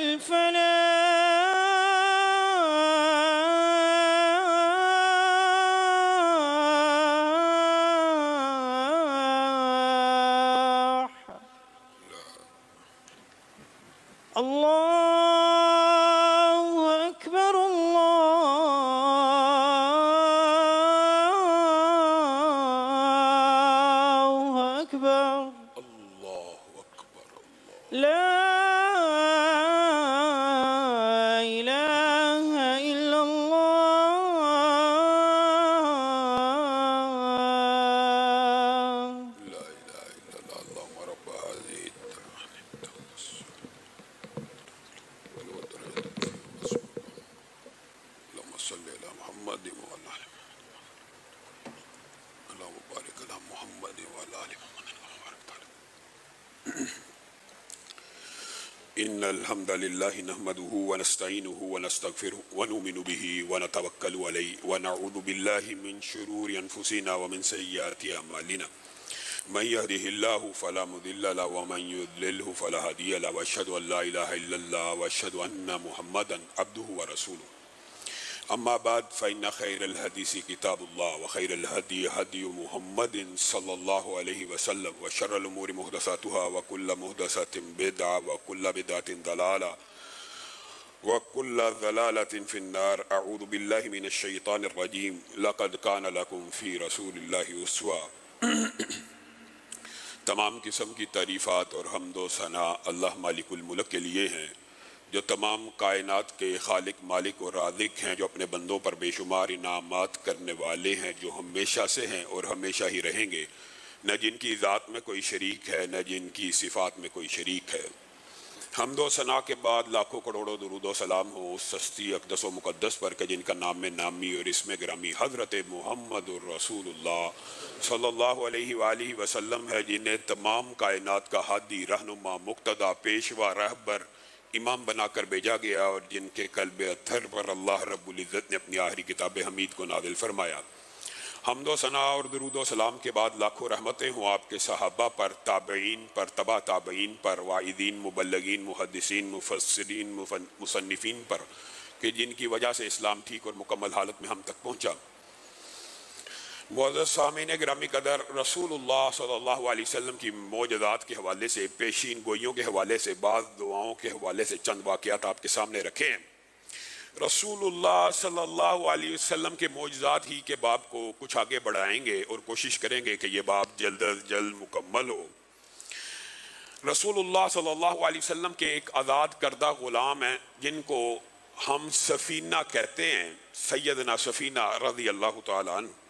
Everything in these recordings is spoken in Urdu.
الفلاح. الله أكبر الله أكبر. الله أكبر. لا إله إلا الله. لا إله إلا الله. اللهم رب هذه الدعوة اللهم صل على محمد وعلى آل محمد. اللهم بارك على محمد وعلى آل محمد. إن الحمد لله نحمده ونستعينه ونستغفره ونؤمن به ونتوكل عليه ونعوذ بالله من شرور أنفسنا ومن سيئات أعمالنا. من يهده الله فلا مضل له ومن يضلله فلا هادي له وأشهد أن لا إله إلا الله وأشهد أن محمدا عبده ورسوله. أما بعد فإن خير الحديث كتاب الله وخير الهدي هدي محمد صلى الله عليه وسلم وشر الأمور محدثاتها وكل محدثة بدعة وكل بدعة ضلالة وكل ضلالة في النار. أعوذ بالله من الشيطان الرجيم. لقد كان لكم في رسول الله أسوة. تمام قسم کی تعریفات اور حمد و ثنا اللہ مالک الملک کے لیے ہیں، جو تمام کائنات کے خالق مالک اور رازق ہیں، جو اپنے بندوں پر بے شمار انعامات کرنے والے ہیں، جو ہمیشہ سے ہیں اور ہمیشہ ہی رہیں گے، نہ جن کی ذات میں کوئی شریک ہے نہ جن کی صفات میں کوئی شریک ہے۔ حمد و ثنا کے بعد لاکھوں کروڑوں درود و سلام ہو اس ہستی اقدس و مقدس پر کہ جن کا نام نامی اور اسم گرامی حضرت محمد الرسول اللہ صلی اللہ علیہ وآلہ وسلم ہے، جنہیں تمام کائنات کا ہادی، رہنما، مقتدی، پیشوا، رہبر، امام بنا کر بھیجا گیا، اور جن کے قلب اطہر پر اللہ رب العزت نے اپنی آخری کتاب حمید کو نازل فرمایا۔ حمد و ثنا اور درود و سلام کے بعد لاکھوں رحمتیں ہوں آپ کے صحابہ پر، تابعین پر، تبع تابعین پر، واعظین، مبلغین، محدثین، مفسرین، مصنفین پر، کہ جن کی وجہ سے اسلام ٹھیک اور مکمل حالت میں ہم تک پہنچا۔ معزز سامعین گرامی قدر، رسول اللہ صلی اللہ علیہ وسلم کی معجزات کے حوالے سے، پیشین گوئیوں کے حوالے سے، بعض دعاؤں کے حوالے سے چند واقعات آپ کے سامنے رکھے ہیں۔ رسول اللہ صلی اللہ علیہ وسلم کے معجزات ہی کے باب کو کچھ آگے بڑھائیں گے اور کوشش کریں گے کہ یہ باب جلد از جلد مکمل ہو۔ رسول اللہ صلی اللہ علیہ وسلم کے ایک آزاد کردہ غلام ہیں جن کو ہم سفینہ کہتے ہیں، سیدنا سفینہ رضی اللہ تعالیٰ عنہ۔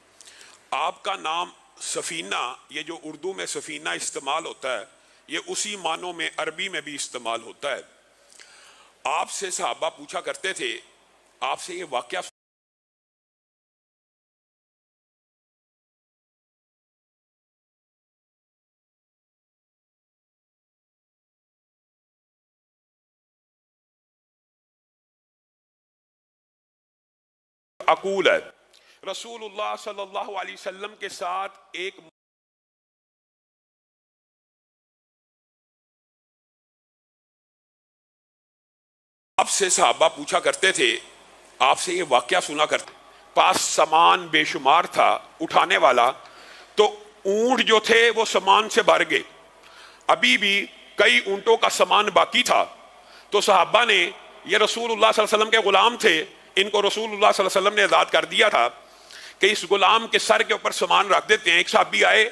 آپ کا نام سفینہ، یہ جو اردو میں سفینہ استعمال ہوتا ہے، یہ اسی معنوں میں عربی میں بھی استعمال ہوتا ہے۔ آپ سے صحابہ پوچھا کرتے تھے، آپ سے یہ واقعہ اقول ہے۔ رسول اللہ صلی اللہ علیہ وسلم کے ساتھ ایک آپ سے صحابہ پوچھا کرتے تھے، آپ سے یہ واقعہ سنا کرتے، پاس سامان بے شمار تھا اٹھانے والا، تو اونٹ جو تھے وہ سامان سے بھر گئے، ابھی بھی کئی اونٹوں کا سامان باقی تھا۔ تو صحابہ نے، یہ رسول اللہ صلی اللہ علیہ وسلم کے غلام تھے، ان کو رسول اللہ صلی اللہ علیہ وسلم نے آزاد کر دیا تھا کہ اس غلام کے سر کے اوپر سامان رکھ دیتے ہیں۔ ایک صحابی آئے،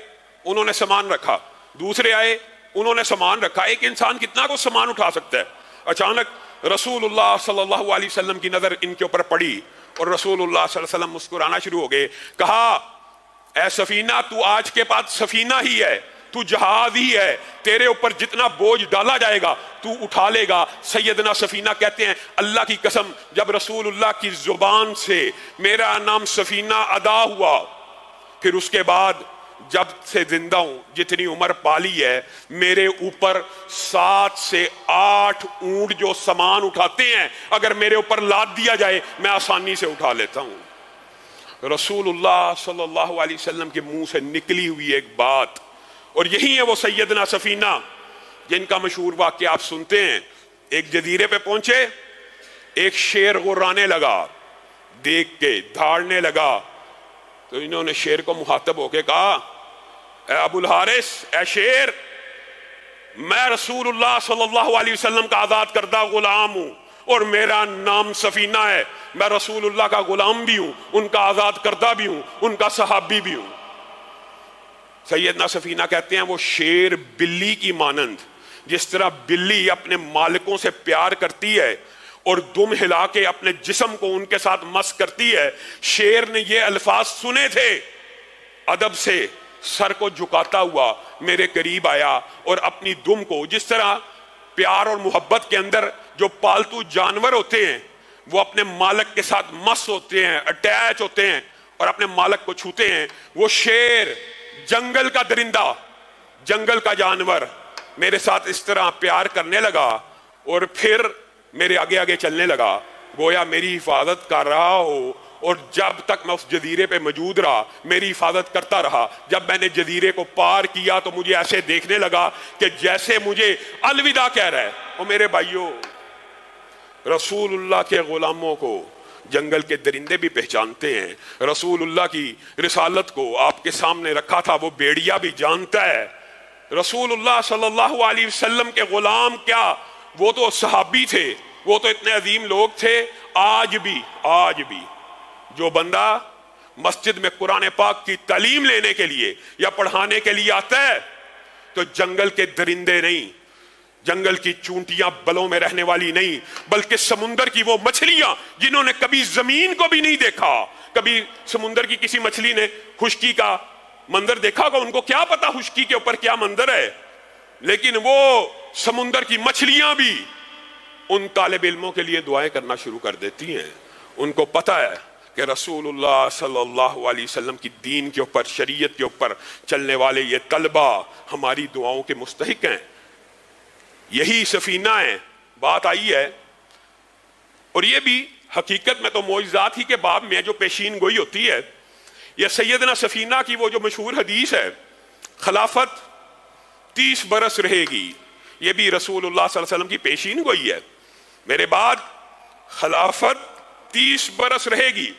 انہوں نے سامان رکھا، دوسرے آئے، انہوں نے سامان رکھا۔ ایک انسان کتنا کو سامان اٹھا سکتا ہے؟ اچانک رسول اللہ صلی اللہ علیہ وسلم کی نظر ان کے اوپر پڑی اور رسول اللہ صلی اللہ علیہ وسلم مسکرانا شروع ہو گئے، کہا اے سفینہ، تو آج کے بعد سفینہ ہی ہے، تو جہاز ہی ہے، تیرے اوپر جتنا بوجھ ڈالا جائے گا تو اٹھا لے گا۔ سیدنا سفینہ کہتے ہیں، اللہ کی قسم، جب رسول اللہ کی زبان سے میرا نام سفینہ ادا ہوا، پھر اس کے بعد جب سے زندہ ہوں، جتنی عمر پالی ہے، میرے اوپر 7 سے 8 اونٹ جو سامان اٹھاتے ہیں، اگر میرے اوپر لاد دیا جائے میں آسانی سے اٹھا لیتا ہوں۔ رسول اللہ صلی اللہ علیہ وسلم کے منہ سے نکلی ہوئی ایک بات، اور یہی ہے وہ سیدنا سفینہ جن کا مشہور واقعہ آپ سنتے ہیں۔ ایک جزیرے پہ پہنچے، ایک شیر غرانے لگا، دیکھ کے دھاڑنے لگا، تو انہوں نے شیر کو مخاطب ہو کے کہا اے ابو الحارث، اے شیر، میں رسول اللہ صلی اللہ علیہ وسلم کا آزاد کردہ غلام ہوں اور میرا نام سفینہ ہے، میں رسول اللہ کا غلام بھی ہوں، ان کا آزاد کردہ بھی ہوں، ان کا صحابی بھی ہوں۔ سیدنا سفینہ کہتے ہیں وہ شیر بلی کی مانند، جس طرح بلی اپنے مالکوں سے پیار کرتی ہے اور دم ہلا کے اپنے جسم کو ان کے ساتھ مس کرتی ہے، شیر نے یہ الفاظ سنے تھے، ادب سے سر کو جھکاتا ہوا میرے قریب آیا اور اپنی دم کو، جس طرح پیار اور محبت کے اندر جو پالتو جانور ہوتے ہیں وہ اپنے مالک کے ساتھ مس ہوتے ہیں، اٹیچ ہوتے ہیں اور اپنے مالک کو چھوتے ہیں، وہ شیر، جنگل کا درندہ، جنگل کا جانور میرے ساتھ اس طرح پیار کرنے لگا اور پھر میرے آگے آگے چلنے لگا، گویا میری حفاظت کر رہا ہو، اور جب تک میں اس جزیرے پہ موجود رہا میری حفاظت کرتا رہا۔ جب میں نے جزیرے کو پار کیا تو مجھے ایسے دیکھنے لگا کہ جیسے مجھے الوداع کہہ رہا ہے۔ اور میرے بھائیوں، رسول اللہ کے غلاموں کو جنگل کے درندے بھی پہچانتے ہیں، رسول اللہ کی رسالت کو آپ کے سامنے رکھا تھا وہ بھیڑیا بھی جانتا ہے۔ رسول اللہ صلی اللہ علیہ وسلم کے غلام کیا، وہ تو صحابی تھے، وہ تو اتنے عظیم لوگ تھے۔ آج بھی جو بندہ مسجد میں قرآن پاک کی تعلیم لینے کے لیے یا پڑھانے کے لیے آتا ہے تو جنگل کے درندے نہیں، جنگل کی چونٹیاں بلوں میں رہنے والی نہیں، بلکہ سمندر کی وہ مچھلیاں جنہوں نے کبھی زمین کو بھی نہیں دیکھا، کبھی سمندر کی کسی مچھلی نے خشکی کا منظر دیکھا ہوگا، ان کو کیا پتا خشکی کے اوپر کیا منظر ہے، لیکن وہ سمندر کی مچھلیاں بھی ان طالب علموں کے لیے دعائیں کرنا شروع کر دیتی ہیں۔ ان کو پتا ہے کہ رسول اللہ صلی اللہ علیہ وسلم کی دین کے اوپر، شریعت کے اوپر چلنے والے یہ طلبہ ہماری دعاؤں کے مستحق ہیں۔ یہی سفینہ ہے، بات آئی ہے، اور یہ بھی حقیقت میں تو معجزات ہی کے باب میں جو پیشین گوئی ہوتی ہے، یہ سیدنا سفینہ کی وہ جو مشہور حدیث ہے، خلافت 30 برس رہے گی، یہ بھی رسول اللہ صلی اللہ علیہ وسلم کی پیشین گوئی ہے، میرے بعد خلافت 30 برس رہے گی،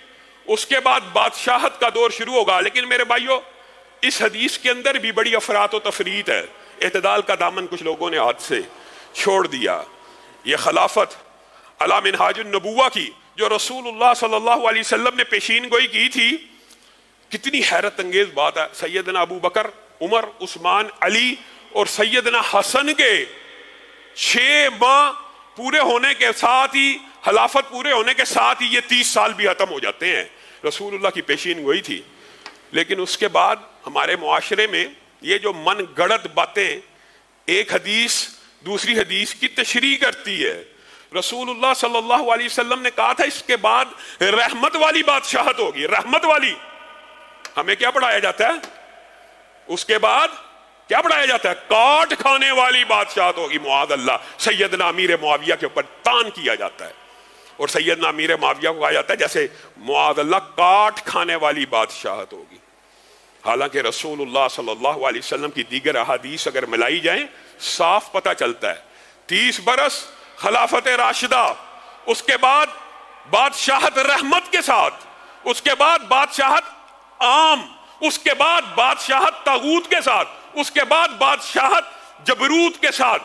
اس کے بعد بادشاہت کا دور شروع ہوگا۔ لیکن میرے بھائیوں، اس حدیث کے اندر بھی بڑی افراط و تفریط ہے، اعتدال کا دامن کچھ لوگوں نے ہاتھ سے چھوڑ دیا۔ یہ خلافت علی منہاج النبوہ کی جو رسول اللہ صلی اللہ علیہ وسلم نے پیشین گوئی کی تھی، کتنی حیرت انگیز بات ہے۔ سیدنا ابو بکر، عمر، عثمان، علی اور سیدنا حسن کے 6 ماہ پورے ہونے کے ساتھ ہی، خلافت پورے ہونے کے ساتھ ہی یہ 30 سال بھی ختم ہو جاتے ہیں۔ رسول اللہ کی پیشین گوئی تھی، لیکن اس کے بعد ہمارے معاشرے میں یہ جو من گڑت باتیں، ایک حدیث دوسری حدیث کی تشریح کرتی ہے۔ رسول اللہ صلی اللہ علیہ وسلم نے کہا تھا اس کے بعد رحمت والی بادشاہت ہوگی، رحمت والی۔ ہمیں کیا پڑھایا جاتا ہے؟ اس کے بعد کیا پڑھایا جاتا ہے؟ کاٹ کھانے والی بادشاہت ہوگی، معاذ اللہ۔ سیدنا امیر معاویہ کے اوپر تان کیا جاتا ہے، اور سیدنا امیر معاویہ کو کہا جاتا ہے جیسے معاذ اللہ کاٹ کھانے والی بادشاہت ہوگی۔ حالانکہ رسول اللہ صلی اللہ علیہ وسلم کی دیگر احادیث اگر ملائی جائیں صاف پتہ چلتا ہے 30 برس خلافت راشدہ، اس کے بعد بادشاہت رحمت کے ساتھ، اس کے بعد بادشاہت عام، اس کے بعد بادشاہت طاغوت کے ساتھ، اس کے بعد بادشاہت جبروت کے ساتھ،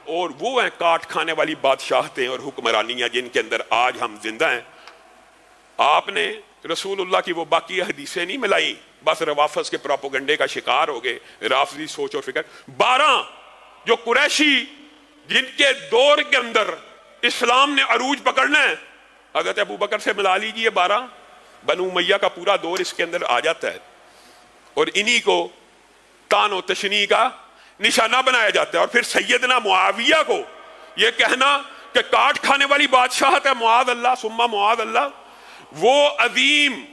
اور وہ ہیں کاٹ کھانے والی بادشاہتیں اور حکمرانیاں جن کے اندر آج ہم زندہ ہیں۔ آپ نے رسول اللہ کی وہ باقی حدیثیں نہیں ملائی، بس روافظ کے پروپیگنڈے کا شکار ہو گئے، رافضی سوچ و فکر۔ 12 جو قریشی جن کے دور کے اندر اسلام نے عروج پکڑنا ہے، حضرت ابو بکر سے ملا لیجئے 12، بنو امیہ کا پورا دور اس کے اندر آ جاتا ہے، اور انہی کو تان و تشنیع کا نشانہ بنایا جاتا ہے۔ اور پھر سیدنا معاویہ کو یہ کہنا کہ کاٹ کھانے والی بادشاہت ہے، معاذ اللہ ثم معاذ اللہ، وہ عظیم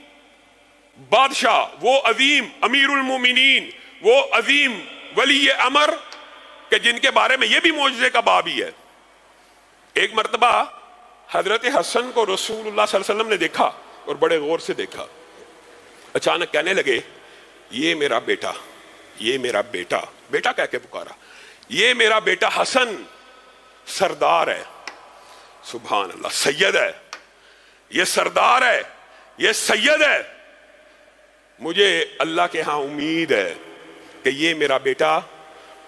بادشاہ، وہ عظیم امیر المومنین، وہ عظیم ولی امر کہ جن کے بارے میں یہ بھی معجزے کا باب ہی ہے۔ ایک مرتبہ حضرت حسن کو رسول اللہ صلی اللہ علیہ وسلم نے دیکھا اور بڑے غور سے دیکھا، اچانک کہنے لگے یہ میرا بیٹا، یہ میرا بیٹا، بیٹا کہہ کے پکارا، یہ میرا بیٹا حسن سردار ہے، سبحان اللہ، سید ہے، یہ سردار ہے، یہ سید ہے. مجھے اللہ کے ہاں امید ہے کہ یہ میرا بیٹا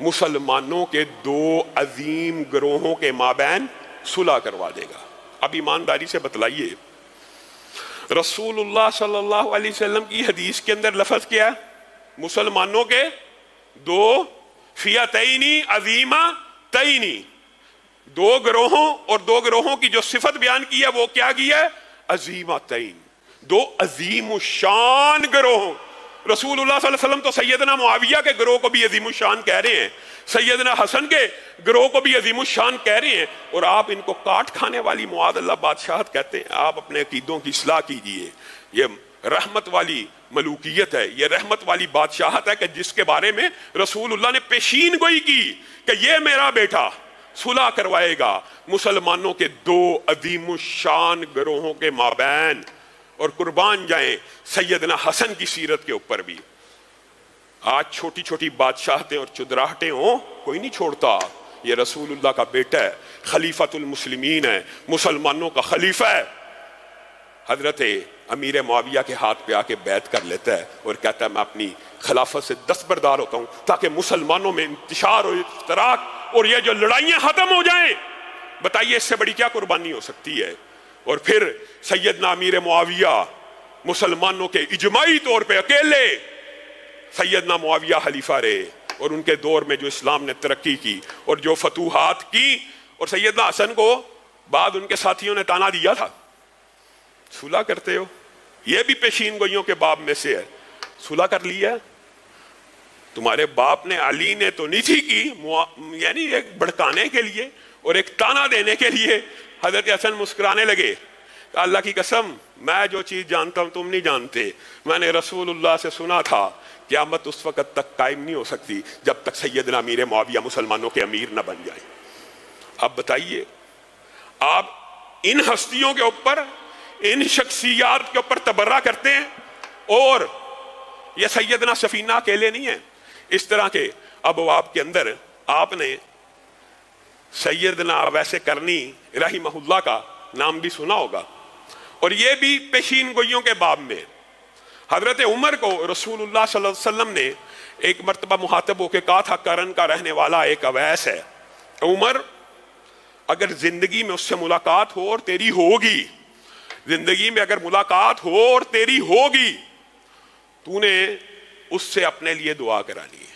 مسلمانوں کے دو عظیم گروہوں کے مابین صلح کروا دے گا. اب ایمانداری سے بتلائیے، رسول اللہ صلی اللہ علیہ وسلم کی حدیث کے اندر لفظ کیا ہے؟ مسلمانوں کے دو فئتین عظیمتین، دو گروہوں، اور دو گروہوں کی جو صفت بیان کی ہے وہ کیا کی ہے؟ عظیمتین، دو عظیم الشان گروہوں. رسول اللہ صلی اللہ علیہ وسلم تو سیدنا معاویہ کے گروہ کو بھی عظیم الشان کہہ رہے ہیں، سیدنا حسن کے گروہ کو بھی عظیم الشان کہہ رہے ہیں، اور آپ ان کو کاٹ کھانے والی معاذ اللہ بادشاہت کہتے ہیں. آپ اپنے عقیدوں کی اصلاح کیجئے. یہ رحمت والی ملوکیت ہے، یہ رحمت والی بادشاہت ہے کہ جس کے بارے میں رسول اللہ نے پیشین گوئی کی کہ یہ میرا بیٹا صلح کروائے گا مسلمانوں کے دو عظیم الشان گروہوں کے مابین. اور قربان جائیں سیدنا حسن کی سیرت کے اوپر بھی. آج چھوٹی چھوٹی بادشاہتیں اور چدراہٹیں ہوں کوئی نہیں چھوڑتا. یہ رسول اللہ کا بیٹا ہے، خلیفۃ المسلمین ہے، مسلمانوں کا خلیفہ ہے. حضرت امیر معاویہ کے ہاتھ پہ آ کے بیعت کر لیتا ہے اور کہتا ہے میں اپنی خلافت سے دستبردار ہوتا ہوں تاکہ مسلمانوں میں انتشار اور اشتراک اور یہ جو لڑائیاں ختم ہو جائیں. بتائیے اس سے بڑی کیا قربانی ہو سکتی ہے؟ اور پھر سیدنا امیر معاویہ مسلمانوں کے اجماعی طور پہ اکیلے سیدنا معاویہ خلیفہ رہے، اور ان کے دور میں جو اسلام نے ترقی کی اور جو فتوحات کی. اور سیدنا حسن کو بعد ان کے ساتھیوں نے تانا دیا تھا، صلح کرتے ہو؟ یہ بھی پیشین گوئیوں کے باب میں سے ہے. صلح کر لیا تمہارے باپ نے، علی نے تو نہیں تھی کی، یعنی ایک بھڑکانے کے لیے اور ایک تانا دینے کے لیے. حضرت حسن مسکرانے لگے، اللہ کی قسم میں جو چیز جانتا ہوں تم نہیں جانتے. میں نے رسول اللہ سے سنا تھا قیامت اس وقت تک قائم نہیں ہو سکتی جب تک سیدنا امیر معاویہ مسلمانوں کے امیر نہ بن جائیں. اب بتائیے آپ ان ہستیوں کے اوپر، ان شخصیات کے اوپر تبرہ کرتے ہیں، اور یہ سیدنا سفینہ اکیلے نہیں ہیں. اس طرح کے ابواب کے اندر آپ نے سیدنا اویس کرنی رحمہ اللہ کا نام بھی سنا ہوگا، اور یہ بھی پیشین گوئیوں کے باب میں. حضرت عمر کو رسول اللہ صلی اللہ علیہ وسلم نے ایک مرتبہ مخاطب ہو کے کہا تھا کرن کا رہنے والا ایک اویس ہے، عمر اگر زندگی میں اس سے ملاقات ہو اور تیری ہوگی، زندگی میں اگر ملاقات ہو اور تیری ہوگی، تو نے اس سے اپنے لیے دعا کرانی ہے.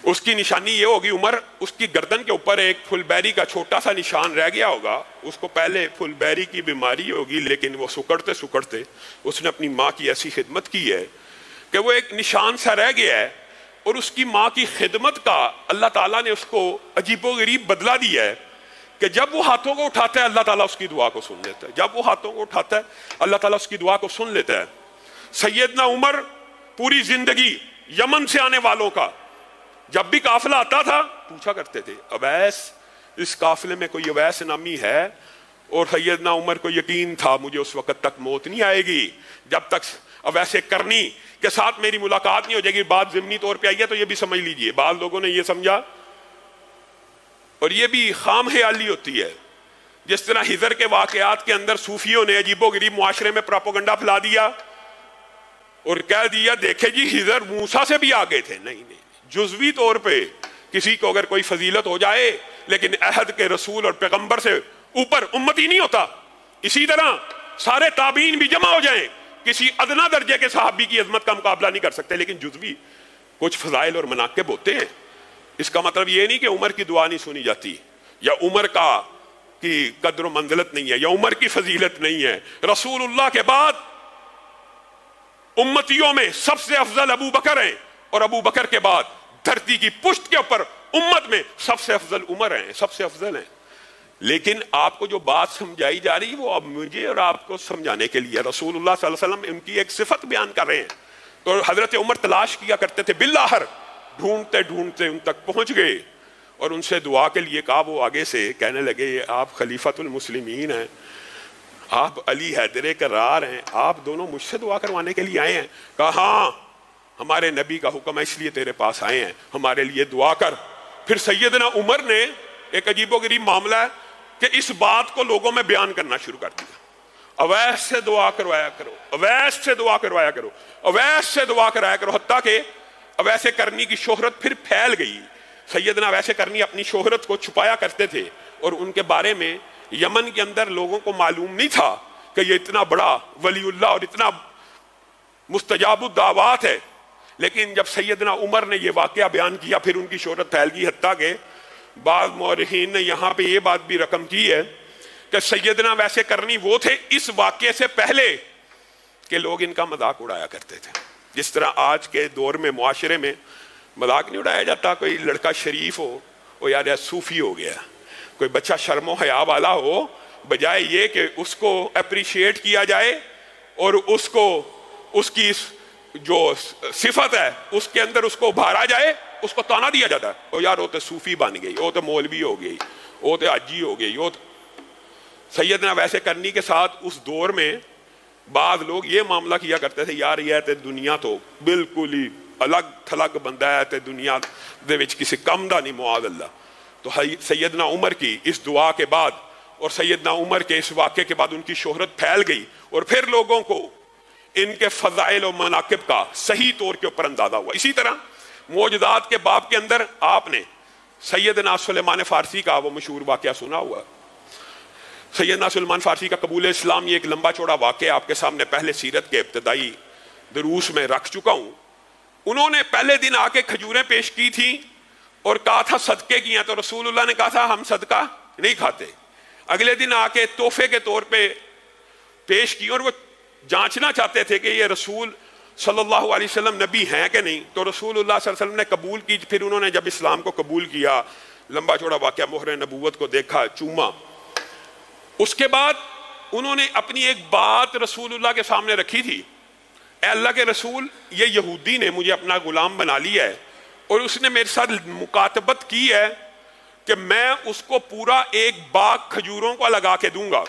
اس کی نشانی یہ ہوگی، عمر اس کی گردن کے اوپر ایک پھل بیری کا چھوٹا سا نشان رہ گیا ہوگا. اس کو پہلے پھل بیری کی بیماری ہوگی، لیکن وہ سکڑتے سکڑتے اس نے اپنی ماں کی ایسی خدمت کی ہے کہ وہ ایک نشان سا رہ گیا ہے. اور اس کی ماں کی خدمت کا اللہ تعالیٰ نے اس کو عجیب و غریب بدلہ دیا ہے کہ جب وہ ہاتھوں کو اٹھاتا ہے اللہ تعالیٰ اس کی دعا کو سن لیتا ہے. جب وہ ہاتھوں کو اٹھاتا ہے اللہ تعالیٰ اس کی دعا کو سن لیتا ہے. سیدنا عمر پوری زندگی یمن سے آنے والوں کا جب بھی قافلہ آتا تھا پوچھا کرتے تھے اویس، اس قافلے میں کوئی اویس نامی ہے؟ اور سیدنا عمر کو یقین تھا مجھے اس وقت تک موت نہیں آئے گی جب تک اویس کرنی کے ساتھ میری ملاقات نہیں ہو جائے گی. بات ضمنی طور پہ آئی ہے تو یہ بھی سمجھ لیجئے. بعض لوگوں نے یہ سمجھا، اور یہ بھی خام خیالی ہوتی ہے، جس طرح ہجر کے واقعات کے اندر صوفیوں نے عجیب و غریب معاشرے میں پراپوگنڈا پھیلا دیا اور کہہ دیا دیکھیں جی ہجر موسیٰ سے بھی آگے تھے. نہیں نہیں، جزوی طور پہ کسی کو اگر کوئی فضیلت ہو جائے لیکن عہد کے رسول اور پیغمبر سے اوپر امتی نہیں ہوتا. اسی طرح سارے تابعین بھی جمع ہو جائیں کسی ادنا درجے کے صحابی کی عظمت کا مقابلہ نہیں کر سکتے، لیکن جزوی کچھ فضائل اور مناقب ہوتے ہیں. اس کا مطلب یہ نہیں کہ عمر کی دعا نہیں سنی جاتی، یا عمر کی قدر و منزلت نہیں ہے، یا عمر کی فضیلت نہیں ہے. رسول اللہ کے بعد امتیوں میں سب سے افضل ابو بکر ہیں، اور ابو بکر کے بعد دھرتی کی پشت کے اوپر امت میں سب سے افضل عمر ہیں، سب سے افضل ہیں. لیکن آپ کو جو بات سمجھائی جا رہی وہ اب مجھے اور آپ کو سمجھانے کے لیے رسول اللہ صلی اللہ علیہ وسلم ان کی ایک صفت بیان کر رہے ہیں. تو حضرت عمر تلاش کیا کرتے تھے بالآخر ڈھونڈتے ڈھونڈتے ان تک پہنچ گئے اور ان سے دعا کے لیے کہا. وہ آگے سے کہنے لگے آپ خلیفۃ المسلمین ہیں، آپ علی حیدر کرار ہیں، آپ دونوں مجھ سے دعا کروانے کے لیے آئے ہیں. کہا ہاں ہمارے نبی کا حکم ہے اس لیے تیرے پاس آئے ہیں، ہمارے لیے دعا کر. پھر سیدنا عمر نے ایک عجیب و غریب معاملہ ہے، کہ اس بات کو لوگوں میں بیان کرنا شروع کر دیا. اویس سے دعا کروایا کرو, اویس سے دعا کروایا کرو, اویس سے دعا کرایا کرو, حتیٰ کہ اویس کرنی کی شہرت پھر پھیل گئی. سیدنا اویس کرنی اپنی شہرت کو چھپایا کرتے تھے, اور ان کے بارے میں یمن کے اندر لوگوں کو معلوم نہیں تھا کہ یہ اتنا بڑا ولی اللہ اور اتنا مستجاب الدعوات ہے. لیکن جب سیدنا عمر نے یہ واقعہ بیان کیا پھر ان کی شہرت پھیل گئی, حتیٰ کہ بعض مورخین نے یہاں پہ یہ بات بھی رقم کی ہے کہ سیدنا ویسے کرنی وہ تھے اس واقعے سے پہلے کہ لوگ ان کا مذاق اڑایا کرتے تھے. جس طرح آج کے دور میں معاشرے میں مذاق نہیں اڑایا جاتا, کوئی لڑکا شریف ہو وہ یار صوفی ہو گیا, کوئی بچہ شرم و حیا والا ہو, بجائے یہ کہ اس کو اپریشیٹ کیا جائے اور اس کو اس کی جو صفت ہے اس کے اندر اس کو ابھارا جائے, اس کو تانا دیا جاتا ہے, او یار وہ تو صوفی بن گئی, وہ تو مولوی ہو گئی, وہ تو حاجی ہو گئی. وہ سیدنا ویسے کرنی کے ساتھ اس دور میں بعض لوگ یہ معاملہ کیا کرتے تھے, یار یہ تے دنیا تو بالکل ہی الگ تھلگ بندہ ہے, تے دنیا دے وچ کسی کم دا نہیں معاذ اللہ. تو سیدنا عمر کی اس دعا کے بعد اور سیدنا عمر کے اس واقعے کے بعد ان کی شہرت پھیل گئی, اور پھر لوگوں کو ان کے فضائل و مناقب کا صحیح طور کے اوپر اندازہ ہوا. اسی طرح معجزات کے باب کے اندر آپ نے سیدنا سلیمان فارسی کا وہ مشہور واقعہ سنا ہوا. سیدنا سلیمان فارسی کا قبول اسلام, یہ ایک لمبا چوڑا واقعہ آپ کے سامنے پہلے سیرت کے ابتدائی دروس میں رکھ چکا ہوں. انہوں نے پہلے دن آ کے کھجوریں پیش کی تھیں اور کہا تھا صدقے کی ہیں, تو رسول اللہ نے کہا تھا ہم صدقہ نہیں کھاتے. اگلے دن آ کے تحفے کے طور پہ پیش کی, اور وہ جانچنا چاہتے تھے کہ یہ رسول صلی اللہ علیہ وسلم نبی ہیں کہ نہیں. تو رسول اللہ صلی اللہ علیہ وسلم نے قبول کی. پھر انہوں نے جب اسلام کو قبول کیا, لمبا چوڑا واقعہ, مہر نبوت کو دیکھا, چوما, اس کے بعد انہوں نے اپنی ایک بات رسول اللہ کے سامنے رکھی تھی, اے اللہ کے رسول, یہ یہودی نے مجھے اپنا غلام بنا لیا ہے اور اس نے میرے ساتھ مکاتبت کی ہے کہ میں اس کو پورا ایک باغ کھجوروں کا لگا کے دوں گا.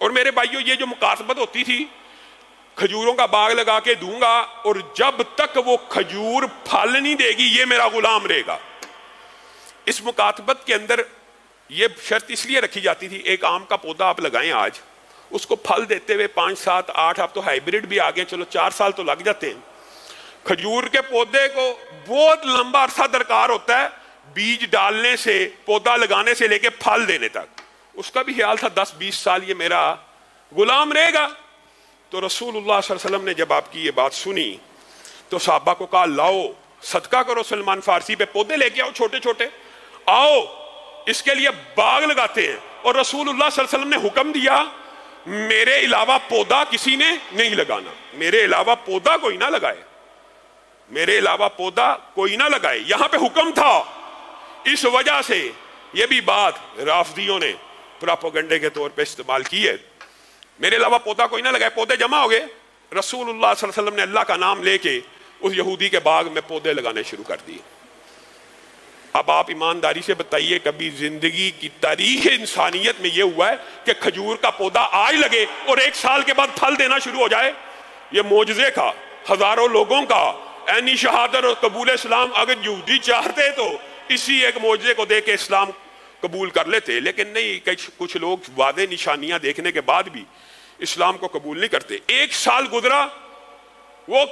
اور میرے بھائیو, یہ جو مکاتبت ہوتی تھی, کھجوروں کا باغ لگا کے دوں گا اور جب تک وہ کھجور پھل نہیں دے گی یہ میرا غلام رہے گا. اس مکاتبت کے اندر یہ شرط اس لیے رکھی جاتی تھی, ایک آم کا پودا آپ لگائیں آج, اس کو پھل دیتے ہوئے 5 7 8, اب تو ہائیبریڈ بھی آگئے, چلو 4 سال تو لگ جاتے ہیں. کھجور کے پودے کو بہت لمبا عرصہ درکار ہوتا ہے, بیج ڈالنے سے, پودا لگانے سے لے کے پھل دینے تک. اس کا بھی خیال تھا 10 20 سال یہ میرا غلام رہے گا. تو رسول اللہ صلی اللہ علیہ وسلم نے جب آپ کی یہ بات سنی تو صحابہ کو کہا لاؤ صدقہ کرو سلمان فارسی پہ, پودے لے کے آؤ چھوٹے چھوٹے, آؤ اس کے لیے باغ لگاتے ہیں. اور رسول اللہ صلی اللہ علیہ وسلم نے حکم دیا میرے علاوہ پودا کسی نے نہیں لگانا, میرے علاوہ پودا کوئی نہ لگائے, میرے علاوہ پودا کوئی نہ لگائے. یہاں پہ حکم تھا. اس وجہ سے یہ بھی بات رافضیوں نے پراپوگنڈے کے طور پہ استعمال کی ہے, میرے علاوہ پودا کوئی نہ لگائے. پودے جمع ہو گئے, رسول اللہ صلی اللہ علیہ وسلم نے اللہ کا نام لے کے اس یہودی کے باغ میں پودے لگانے شروع کر دیے. اب آپ ایمانداری سے بتائیے, کبھی زندگی کی تاریخ انسانیت میں یہ ہوا ہے کہ کھجور کا پودا آج لگے اور 1 سال کے بعد پھل دینا شروع ہو جائے؟ یہ معجزے کا, ہزاروں لوگوں کا عینی شہادت اور قبول اسلام اگر یہودی چاہتے تو اسی ایک معجزے کو دیکھ کے اسلام قبول کر لیتے. لیکن نہیں, کچھ لوگ واضح نشانیاں دیکھنے کے بعد بھی اسلام کو قبول نہیں کرتے. 1 سال گزرا, وہ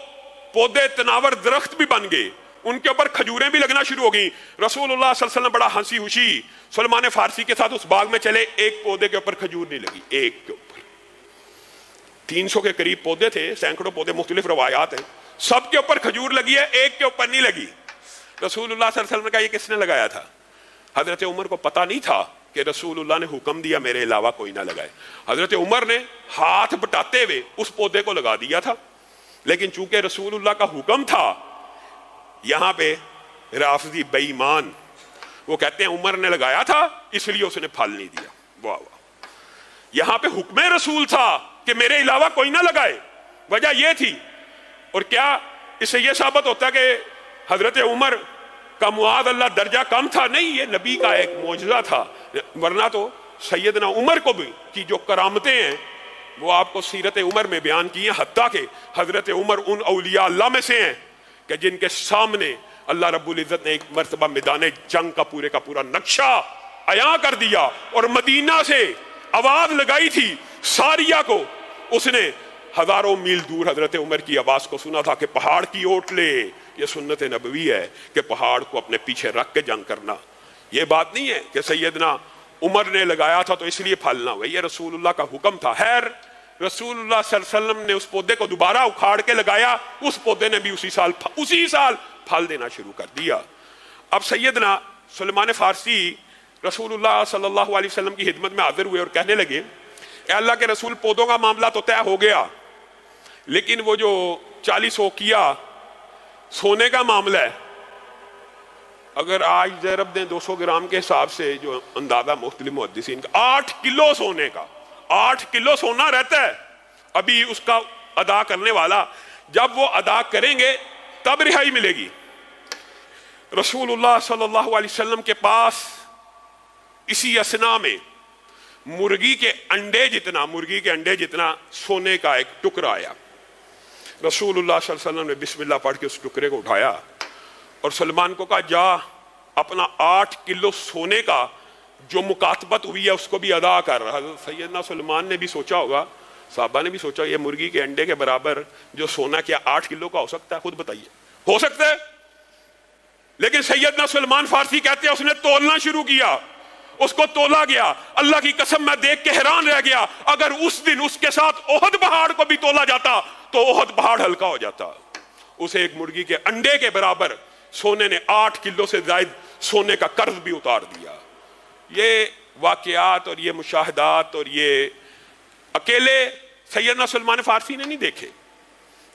پودے تناور درخت بھی بن گئے, ان کے اوپر کھجوریں بھی لگنا شروع ہو گئیں. رسول اللہ صلی اللہ علیہ وسلم بڑا ہنسی خوشی سلمان فارسی کے ساتھ اس باغ میں چلے, ایک پودے کے اوپر کھجور نہیں لگی, ایک کے اوپر. 300 کے قریب پودے تھے, سینکڑوں پودے, مختلف روایات ہیں, سب کے اوپر کھجور لگی ہے, ایک کے اوپر نہیں لگی. رسول اللہ صلی اللہ علیہ وسلم نے کہا یہ کس نے لگایا تھا؟ حضرت عمر کو پتہ نہیں تھا کہ رسول اللہ نے حکم دیا میرے علاوہ کوئی نہ لگائے. حضرت عمر نے ہاتھ بٹاتے ہوئے اس پودے کو لگا دیا تھا, لیکن چونکہ رسول اللہ کا حکم تھا, یہاں پہ رافضی بے ایمان وہ کہتے ہیں عمر نے لگایا تھا اس لیے اس نے پھل نہیں دیا. واہ واہ, یہاں پہ حکم رسول تھا کہ میرے علاوہ کوئی نہ لگائے, وجہ یہ تھی. اور کیا اس سے یہ ثابت ہوتا ہے کہ حضرت عمر کا معاذ اللہ درجہ کم تھا؟ نہیں, یہ نبی کا ایک معجزہ تھا. ورنہ تو سیدنا عمر کو بھی کی جو کرامتیں ہیں وہ آپ کو سیرت عمر میں بیان کی ہیں, حتیٰ کہ حضرت عمر ان اولیاء اللہ میں سے ہیں کہ جن کے سامنے اللہ رب العزت نے ایک مرتبہ میدان جنگ کا پورا نقشہ عیاں کر دیا اور مدینہ سے آواز لگائی تھی ساریہ کو، اس نے ہزاروں میل دور حضرت عمر کی آواز کو سنا تھا کہ پہاڑ کی اوٹ لے۔ یہ سنت نبوی ہے کہ پہاڑ کو اپنے پیچھے رکھ کے جنگ کرنا۔ یہ بات نہیں ہے کہ سیدنا عمر نے لگایا تھا تو اس لیے پھل نہ ہوئے، یہ رسول اللہ کا حکم تھا۔ خیر رسول اللہ صلی اللہ علیہ وسلم نے اس پودے کو دوبارہ اکھاڑ کے لگایا، اس پودے نے بھی اسی سال پھل دینا شروع کر دیا۔ اب سیدنا سلیمان فارسی رسول اللہ صلی اللہ علیہ وسلم کی خدمت میں حاضر ہوئے اور کہنے لگے اے اللہ کے رسول، پودوں کا معاملہ تو طے ہو گیا، لیکن وہ جو 40 اوقیہ سونے کا معاملہ ہے، اگر آج ضرب دیں 200 گرام کے حساب سے، جو اندازہ مختلف محدثین کا 8 کلو سونے کا، 8 کلو سونا رہتا ہے ابھی اس کا ادا کرنے والا، جب وہ ادا کریں گے تب رہائی ملے گی۔ رسول اللہ صلی اللہ علیہ وسلم کے پاس اسی اسنا میں مرغی کے انڈے جتنا سونے کا ایک ٹکڑا آیا۔ رسول اللہ صلی اللہ علیہ وسلم نے بسم اللہ پڑھ کے اس ٹکڑے کو اٹھایا اور سلمان کو کہا جا اپنا 8 کلو سونے کا جو مکاتبت ہوئی ہے اس کو بھی ادا کر۔ حضرت سیدنا سلمان نے بھی سوچا ہوگا، صحابہ نے بھی سوچا یہ مرغی کے انڈے کے برابر جو سونا کیا 8 کلو کا ہو سکتا ہے؟ خود بتائیے، ہو سکتا ہے؟ لیکن سیدنا سلمان فارسی کہتے ہیں اس نے تولنا شروع کیا، اس کو تولا گیا۔ اللہ کی قسم میں دیکھ کے حیران رہ گیا، اگر اس دن اس کے ساتھ احد پہاڑ کو بھی تولا جاتا تو احد پہاڑ ہلکا ہو جاتا۔ اسے ایک مرغی کے انڈے کے برابر سونے نے 8 کلو سے زائد سونے کا قرض بھی اتار دیا۔ یہ واقعات اور یہ مشاہدات اور یہ اکیلے سیدنا سلمان فارسی نے نہیں دیکھے،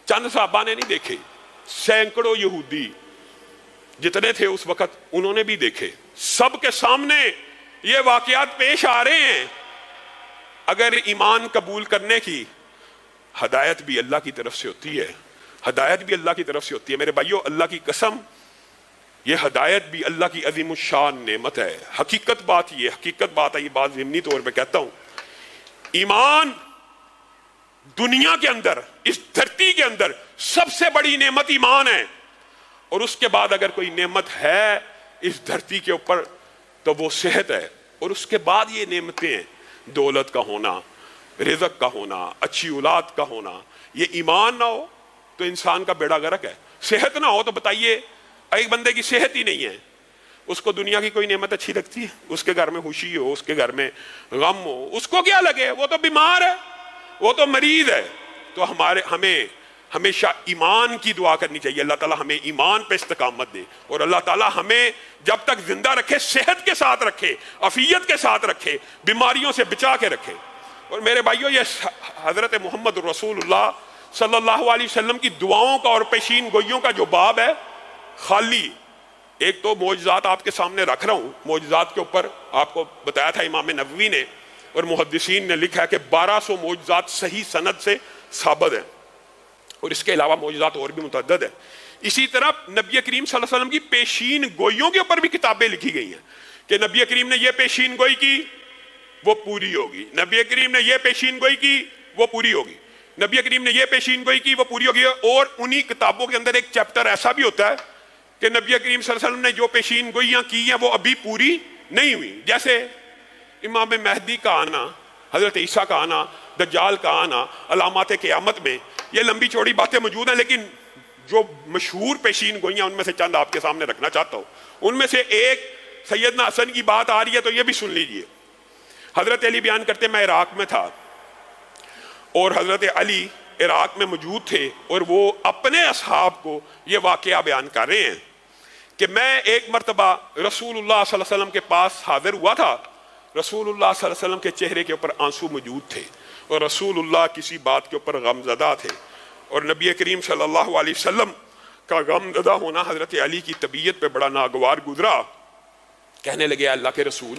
چند صحابہ نے نہیں دیکھے، سینکڑوں یہودی جتنے تھے اس وقت انہوں نے بھی دیکھے۔ سب کے سامنے یہ واقعات پیش آ رہے ہیں۔ اگر ایمان قبول کرنے کی ہدایت بھی اللہ کی طرف سے ہوتی ہے، ہدایت بھی اللہ کی طرف سے ہوتی ہے میرے بھائیو، اللہ کی قسم یہ ہدایت بھی اللہ کی عظیم الشان نعمت ہے۔ حقیقت بات ہے، یہ بات ضمنی طور پہ کہتا ہوں، ایمان دنیا کے اندر، اس دھرتی کے اندر سب سے بڑی نعمت ایمان ہے، اور اس کے بعد اگر کوئی نعمت ہے اس دھرتی کے اوپر تو وہ صحت ہے، اور اس کے بعد یہ نعمتیں ہیں دولت کا ہونا، رزق کا ہونا، اچھی اولاد کا ہونا۔ یہ ایمان نہ ہو تو انسان کا بیڑا غرق ہے۔ صحت نہ ہو تو بتائیے، ایک بندے کی صحت ہی نہیں ہے، اس کو دنیا کی کوئی نعمت اچھی لگتی ہے؟ اس کے گھر میں خوشی ہو، اس کے گھر میں غم ہو، اس کو کیا لگے؟ وہ تو بیمار ہے، وہ تو مریض ہے۔ تو ہمیں ہمیشہ ایمان کی دعا کرنی چاہیے، اللہ تعالیٰ ہمیں ایمان پہ استقامت دے، اور اللہ تعالیٰ ہمیں جب تک زندہ رکھے صحت کے ساتھ رکھے، عافیت کے ساتھ رکھے، بیماریوں سے بچا کے رکھے۔ اور میرے بھائیو، یہ حضرت محمد رسول اللہ صلی اللہ علیہ وسلم کی دعاؤں کا اور پیشین گوئیوں کا جو باب ہے، خالی ایک تو معجزات آپ کے سامنے رکھ رہا ہوں، معجزات کے اوپر آپ کو بتایا تھا امام نووی نے اور محدثین نے لکھا ہے کہ 1200 معجزات صحیح سند سے ثابت ہیں، اور اس کے علاوہ معجزات اور بھی متعدد ہیں۔ اسی طرح نبی کریم صلی اللہ علیہ وسلم کی پیشین گوئیوں کے اوپر بھی کتابیں لکھی گئی ہیں کہ نبی کریم نے یہ پیشین گوئی کی وہ پوری ہوگی، نبی کریم نے یہ پیشین گوئی کی وہ پوری ہوگی، نبی کریم نے یہ پیشین گوئی کی وہ پوری ہوگی۔ اور انہی کتابوں کے اندر ایک چیپٹر ایسا بھی ہوتا ہے کہ نبی کریم صلی اللہ علیہ وسلم نے جو پیشین گوئیاں کی ہیں وہ ابھی پوری نہیں ہوئی، جیسے امام مہدی کا آنا، حضرت عیسیٰ کا آنا، دجال کا آنا، علامات قیامت میں، یہ لمبی چوڑی باتیں موجود ہیں، لیکن جو مشہور پیشین گوئیاں ان میں سے چند آپ کے سامنے رکھنا چاہتا ہوں۔ ان میں سے ایک سیدنا حسن کی بات آ رہی ہے تو یہ بھی سن لیجئے۔ حضرت علی بیان کرتے میں عراق میں تھا اور حضرت علی عراق میں موجود تھے، اور وہ اپنے اصحاب کو یہ واقعہ بیان کر رہے ہیں کہ میں ایک مرتبہ رسول اللہ صلی اللہ علیہ وسلم کے پاس حاضر ہوا تھا، رسول اللہ صلی اللہ علیہ وسلم کے چہرے کے اوپر آنسو موجود تھے، اور رسول اللہ کسی بات کے اوپر غم زدہ تھے، اور نبی کریم صلی اللہ علیہ وسلم کا غم زدہ ہونا حضرت علی کی طبیعت پہ بڑا ناگوار گزرا۔ کہنے لگے اللہ کے رسول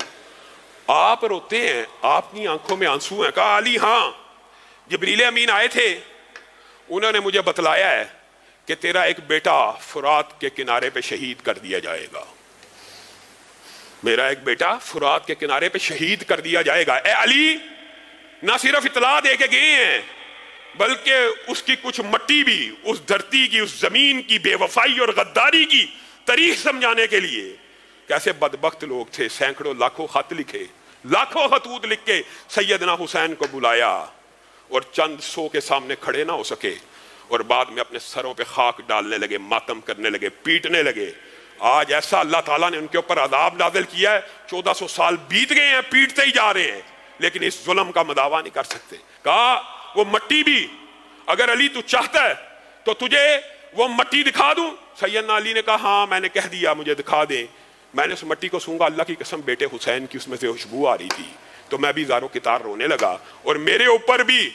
آپ روتے ہیں، آپ کی آنکھوں میں آنسو ہیں؟ کہا علی ہاں، جبریل امین آئے تھے، انہوں نے مجھے بتلایا ہے کہ تیرا ایک بیٹا فرات کے کنارے پہ شہید کر دیا جائے گا، میرا ایک بیٹا فرات کے کنارے پہ شہید کر دیا جائے گا۔ اے علی، نہ صرف اطلاع دے کے گئے ہیں بلکہ اس کی کچھ مٹی بھی، اس دھرتی کی، اس زمین کی بے وفائی اور غداری کی تاریخ سمجھانے کے لیے کیسے بدبخت لوگ تھے، سینکڑوں لاکھوں خط لکھے، لاکھوں خطوط لکھ کے سیدنا حسین کو بلایا اور چند سو کے سامنے کھڑے نہ ہو سکے، اور بعد میں اپنے سروں پہ خاک ڈالنے لگے، ماتم کرنے لگے، پیٹنے لگے۔ آج ایسا اللہ تعالیٰ نے ان کے اوپر عذاب نازل کیا ہے، 1400 سال بیت گئے ہیں، پیٹتے ہی جا رہے ہیں، لیکن اس ظلم کا مداوع نہیں کر سکتے۔ کہا وہ مٹی بھی اگر علی تو چاہتا ہے تو تجھے وہ مٹی دکھا دوں؟ سیدنا علی نے کہا ہاں میں نے کہہ دیا، مجھے دکھا دیں۔ میں نے اس مٹی کو سونگا، اللہ کی قسم بیٹے حسین کی اس میں سے خوشبو آ رہی تھی، تو میں بھی زاروں کی تار رونے لگا، اور میرے اوپر بھی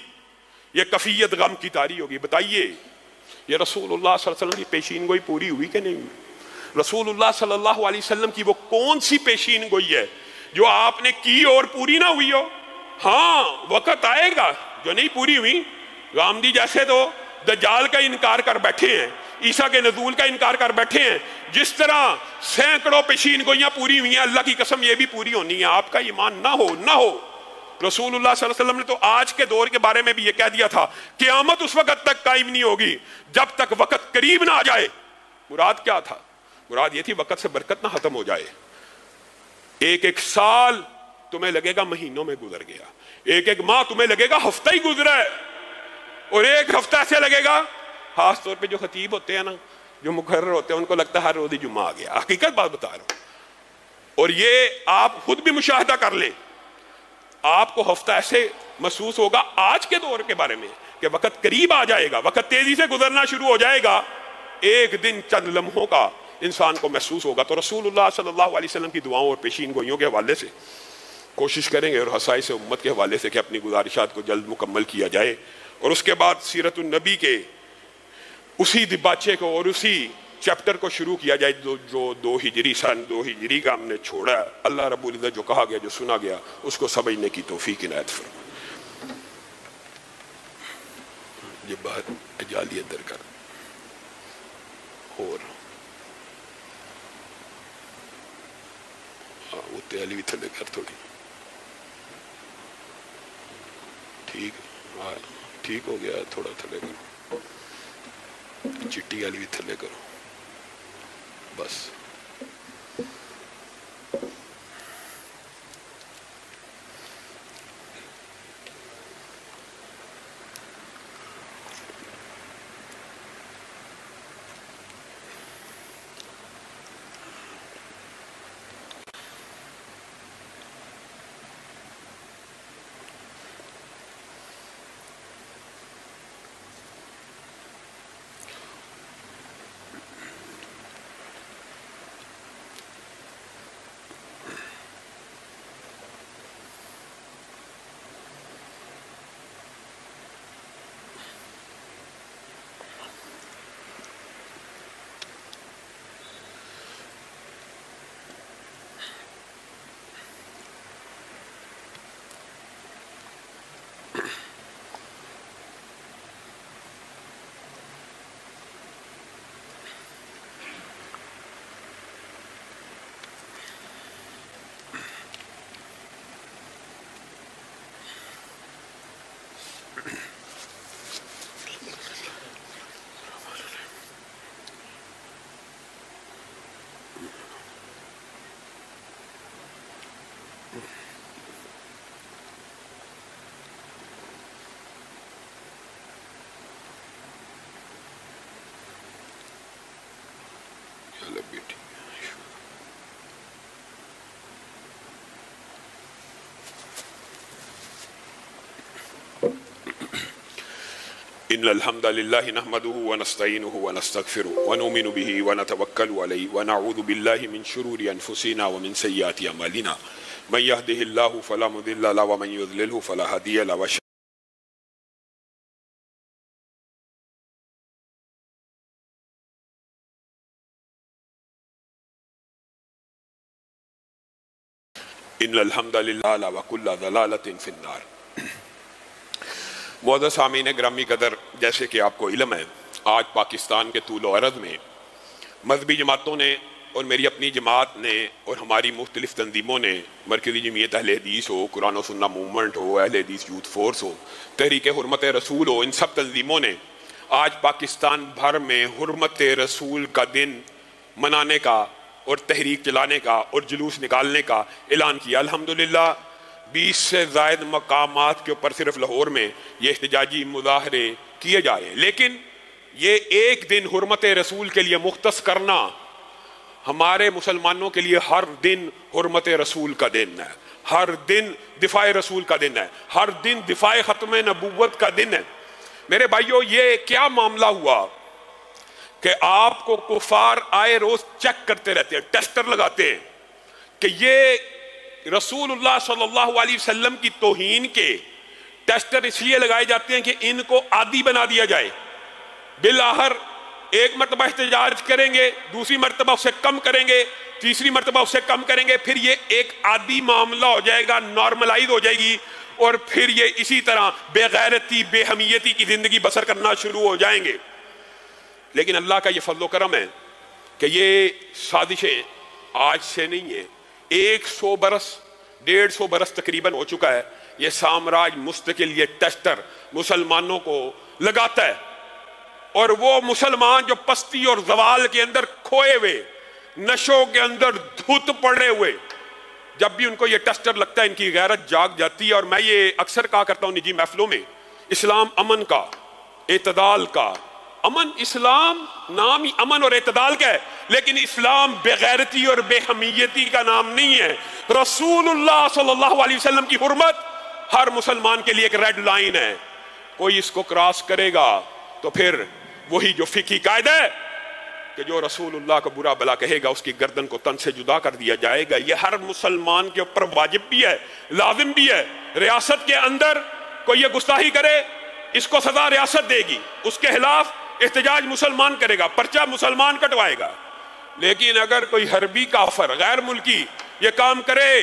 یہ کفیت غم کی تاری ہوگی۔ بتائیے یہ رسول اللہ صلی اللہ علیہ وسلم کی پیشین گوئی پوری ہوئی کہ نہیں ہوئی؟ رسول اللہ صلی اللہ علیہ وسلم کی وہ کون سی پیشین گوئی ہے جو آپ نے کی اور پوری نہ ہوئی ہو؟ ہاں وقت آئے گا جو نہیں پوری ہوئی۔ غامدی جیسے تو دجال کا انکار کر بیٹھے ہیں، عیسیٰ کے نزول کا انکار کر بیٹھے ہیں، جس طرح سینکڑوں پیشین گوئیاں پوری ہوئی ہیں، اللہ کی قسم یہ بھی پوری ہونی ہے۔ آپ کا ایمان نہ ہو رسول اللہ صلی اللہ علیہ وسلم نے تو آج کے دور کے بارے میں بھی یہ کہہ دیا تھا، قیامت اس وقت تک قائم نہیں ہوگی جب تک وقت قریب نہ آ جائے۔ مراد کیا تھا؟ مراد یہ تھی وقت سے برکت نہ ختم ہو جائے۔ ایک ایک سال تمہیں لگے گا مہینوں میں گزر گیا، ایک ایک ماہ تمہیں لگے گا ہفتہ ہی گزرا ہے، اور ایک ہفتہ ایسے لگے گا، خاص طور پہ جو خطیب ہوتے ہیں نا، جو مقرر ہوتے ہیں، ان کو لگتا ہے ہر روز ہی جمعہ آ گیا۔ حقیقت بات بتا رہا ہوں، اور یہ آپ خود بھی مشاہدہ کر لیں، آپ کو ہفتہ ایسے محسوس ہوگا آج کے دور کے بارے میں کہ وقت قریب آ جائے گا، وقت تیزی سے گزرنا شروع ہو جائے گا، ایک دن چند لمحوں کا انسان کو محسوس ہوگا۔ تو رسول اللہ صلی اللہ علیہ وسلم کی دعاؤں اور پیشین گوئیوں کے حوالے سے کوشش کریں گے، اور خصائص امت کے حوالے سے کہ اپنی گزارشات کو جلد مکمل کیا جائے، اور اس کے بعد سیرت النبی کے اسی دباچے کو اور اسی چیپٹر کو شروع کیا جائے جو 2 ہجری کا ہم نے چھوڑا ہے۔ اللہ رب العزت جو کہا گیا، جو سنا گیا، اس کو سمجھنے کی توفیق عنایت فرمائے۔ یہ بات اجالی اندر کر اور وہ تیالی بھی تھلے کر تھوڑی، ٹھیک ہو گیا، تھوڑا تھلے کرو، چٹی والی بھی تھلے کرو، بس۔ إن الحمد لله نحمده ونستعينه ونستغفره ونؤمن به ونتوكل عليه ونعوذ بالله من شرور أنفسنا ومن سيئات أعمالنا من يهده الله فلا مضل له ومن يضلله فلا هادي له إن الحمد لله وكل ضلالة في النار۔ معزز سامعین گرامی قدر، جیسے کہ آپ کو علم ہے، آج پاکستان کے طول و عرض میں مذہبی جماعتوں نے اور میری اپنی جماعت نے اور ہماری مختلف تنظیموں نے، مرکزی جمعیت اہل حدیث ہو، قرآن و سنہ موومنٹ ہو، اہل حدیث یوتھ فورس ہو، تحریک حرمت رسول ہو، ان سب تنظیموں نے آج پاکستان بھر میں حرمت رسول کا دن منانے کا اور تحریک چلانے کا اور جلوس نکالنے کا اعلان کیا۔ الحمدللہ 20 سے زائد مقامات کے اوپر صرف لاہور میں یہ احتجاجی مظاہرے کیے جا رہے ہیں، لیکن یہ ایک دن حرمت رسول کے لیے مختص کرنا ہمارے مسلمانوں کے لیے ہر دن حرمت رسول کا دن ہے، ہر دن دفاع رسول کا دن ہے، ہر دن دفاع ختم نبوت کا دن ہے۔ میرے بھائیو، یہ کیا معاملہ ہوا کہ آپ کو کفار آئے روز چیک کرتے رہتے ہیں، ٹیسٹر لگاتے ہیں کہ یہ رسول اللہ صلی اللہ علیہ وسلم کی توہین کے ٹیسٹر اس لیے لگائے جاتے ہیں کہ ان کو عادی بنا دیا جائے۔ بالآخر ایک مرتبہ احتجاج کریں گے، دوسری مرتبہ اسے کم کریں گے، تیسری مرتبہ اسے کم کریں گے، پھر یہ ایک عادی معاملہ ہو جائے گا، نارملائز ہو جائے گی، اور پھر یہ اسی طرح بے غیرتی بے حمیتی کی زندگی بسر کرنا شروع ہو جائیں گے۔ لیکن اللہ کا یہ فضل و کرم ہے کہ یہ سازشیں آج سے نہیں ہیں، 100 برس 150 برس تقریباً ہو چکا ہے یہ سامراج مستقل یہ ٹیسٹر مسلمانوں کو لگاتا ہے، اور وہ مسلمان جو پستی اور زوال کے اندر کھوئے ہوئے، نشوں کے اندر دھت پڑے ہوئے، جب بھی ان کو یہ ٹیسٹر لگتا ہے ان کی غیرت جاگ جاتی ہے۔ اور میں یہ اکثر کہا کرتا ہوں نجی محفلوں میں، اسلام امن کا، اعتدال کا، امن، اسلام نام ہی امن اور اعتدال کا ہے، لیکن اسلام بے غیرتی اور بے حمیتی کا نام نہیں ہے۔ رسول اللہ صلی اللہ علیہ وسلم کی حرمت ہر مسلمان کے لیے ایک ریڈ لائن ہے، کوئی اس کو کراس کرے گا تو پھر وہی جو فقہی قاعدہ ہے کہ جو رسول اللہ کو برا بلا کہے گا اس کی گردن کو تن سے جدا کر دیا جائے گا، یہ ہر مسلمان کے اوپر واجب بھی ہے، لازم بھی ہے۔ ریاست کے اندر کوئی یہ گستاخی کرے، اس کو سزا ریاست دے گی، اس کے خلاف احتجاج مسلمان کرے گا، پرچہ مسلمان کٹوائے گا۔ لیکن اگر کوئی حربی کافر غیر ملکی یہ کام کرے،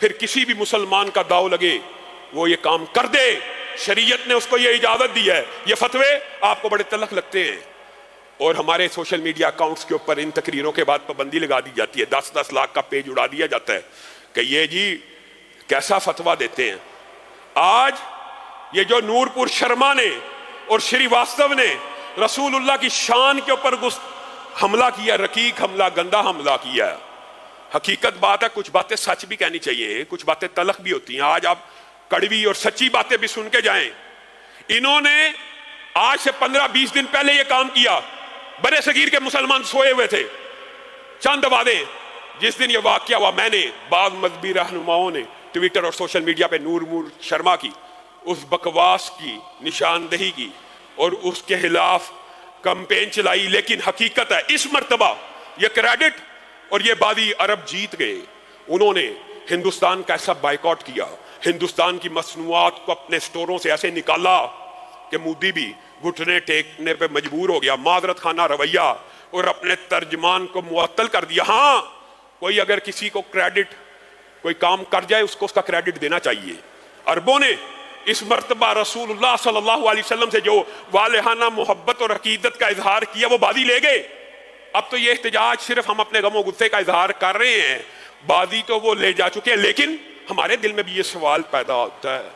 پھر کسی بھی مسلمان کا داؤ لگے وہ یہ کام کر دے، شریعت نے اس کو یہ اجازت دی ہے۔ یہ فتوے آپ کو بڑے تلخ لگتے ہیں، اور ہمارے سوشل میڈیا اکاؤنٹس کے اوپر ان تقریروں کے بعد پابندی لگا دی جاتی ہے، 10-10 لاکھ کا پیج اڑا دیا جاتا ہے کہ یہ جی کیسا فتویٰ دیتے ہیں۔ آج یہ جو نور پور شرما نے اور شری واستو نے رسول اللہ کی شان کے اوپر حملہ کیا، رقیق حملہ، گندا حملہ کیا۔ حقیقت بات ہے، کچھ باتیں سچ بھی کہنی چاہیے، کچھ باتیں تلخ بھی ہوتی ہیں۔ آج آپ کڑوی اور سچی باتیں بھی سن کے جائیں۔ انہوں نے آج سے 15-20 دن پہلے یہ کام کیا، برے صغیر کے مسلمان سوئے ہوئے تھے، چند وعدے۔ جس دن یہ واقعہ ہوا، میں نے بعض مذہبی رہنماؤں نے ٹویٹر اور سوشل میڈیا پہ نور شرما کی اس بکواس کی نشاندہی کی اور اس کے خلاف کمپین چلائی، لیکن حقیقت ہے اس مرتبہ یہ کریڈٹ اور یہ بازی عرب جیت گئے۔ انہوں نے ہندوستان کا ایسا بائیکاٹ کیا، ہندوستان کی مصنوعات کو اپنے سٹوروں سے ایسے نکالا کہ مودی بھی گھٹنے ٹیکنے پہ مجبور ہو گیا، معذرت خانہ رویہ، اور اپنے ترجمان کو معطل کر دیا۔ ہاں، کوئی اگر کسی کو کریڈٹ کوئی کام کر جائے اس کو اس کا کریڈٹ دینا چاہیے۔ عربوں نے اس مرتبہ رسول اللہ صلی اللہ علیہ وسلم سے جو والہانہ محبت اور عقیدت کا اظہار کیا وہ بازی لے گئے۔ اب تو یہ احتجاج صرف ہم اپنے غم و غصے کا اظہار کر رہے ہیں، بازی تو وہ لے جا چکے ہیں۔ لیکن ہمارے دل میں بھی یہ سوال پیدا ہوتا ہے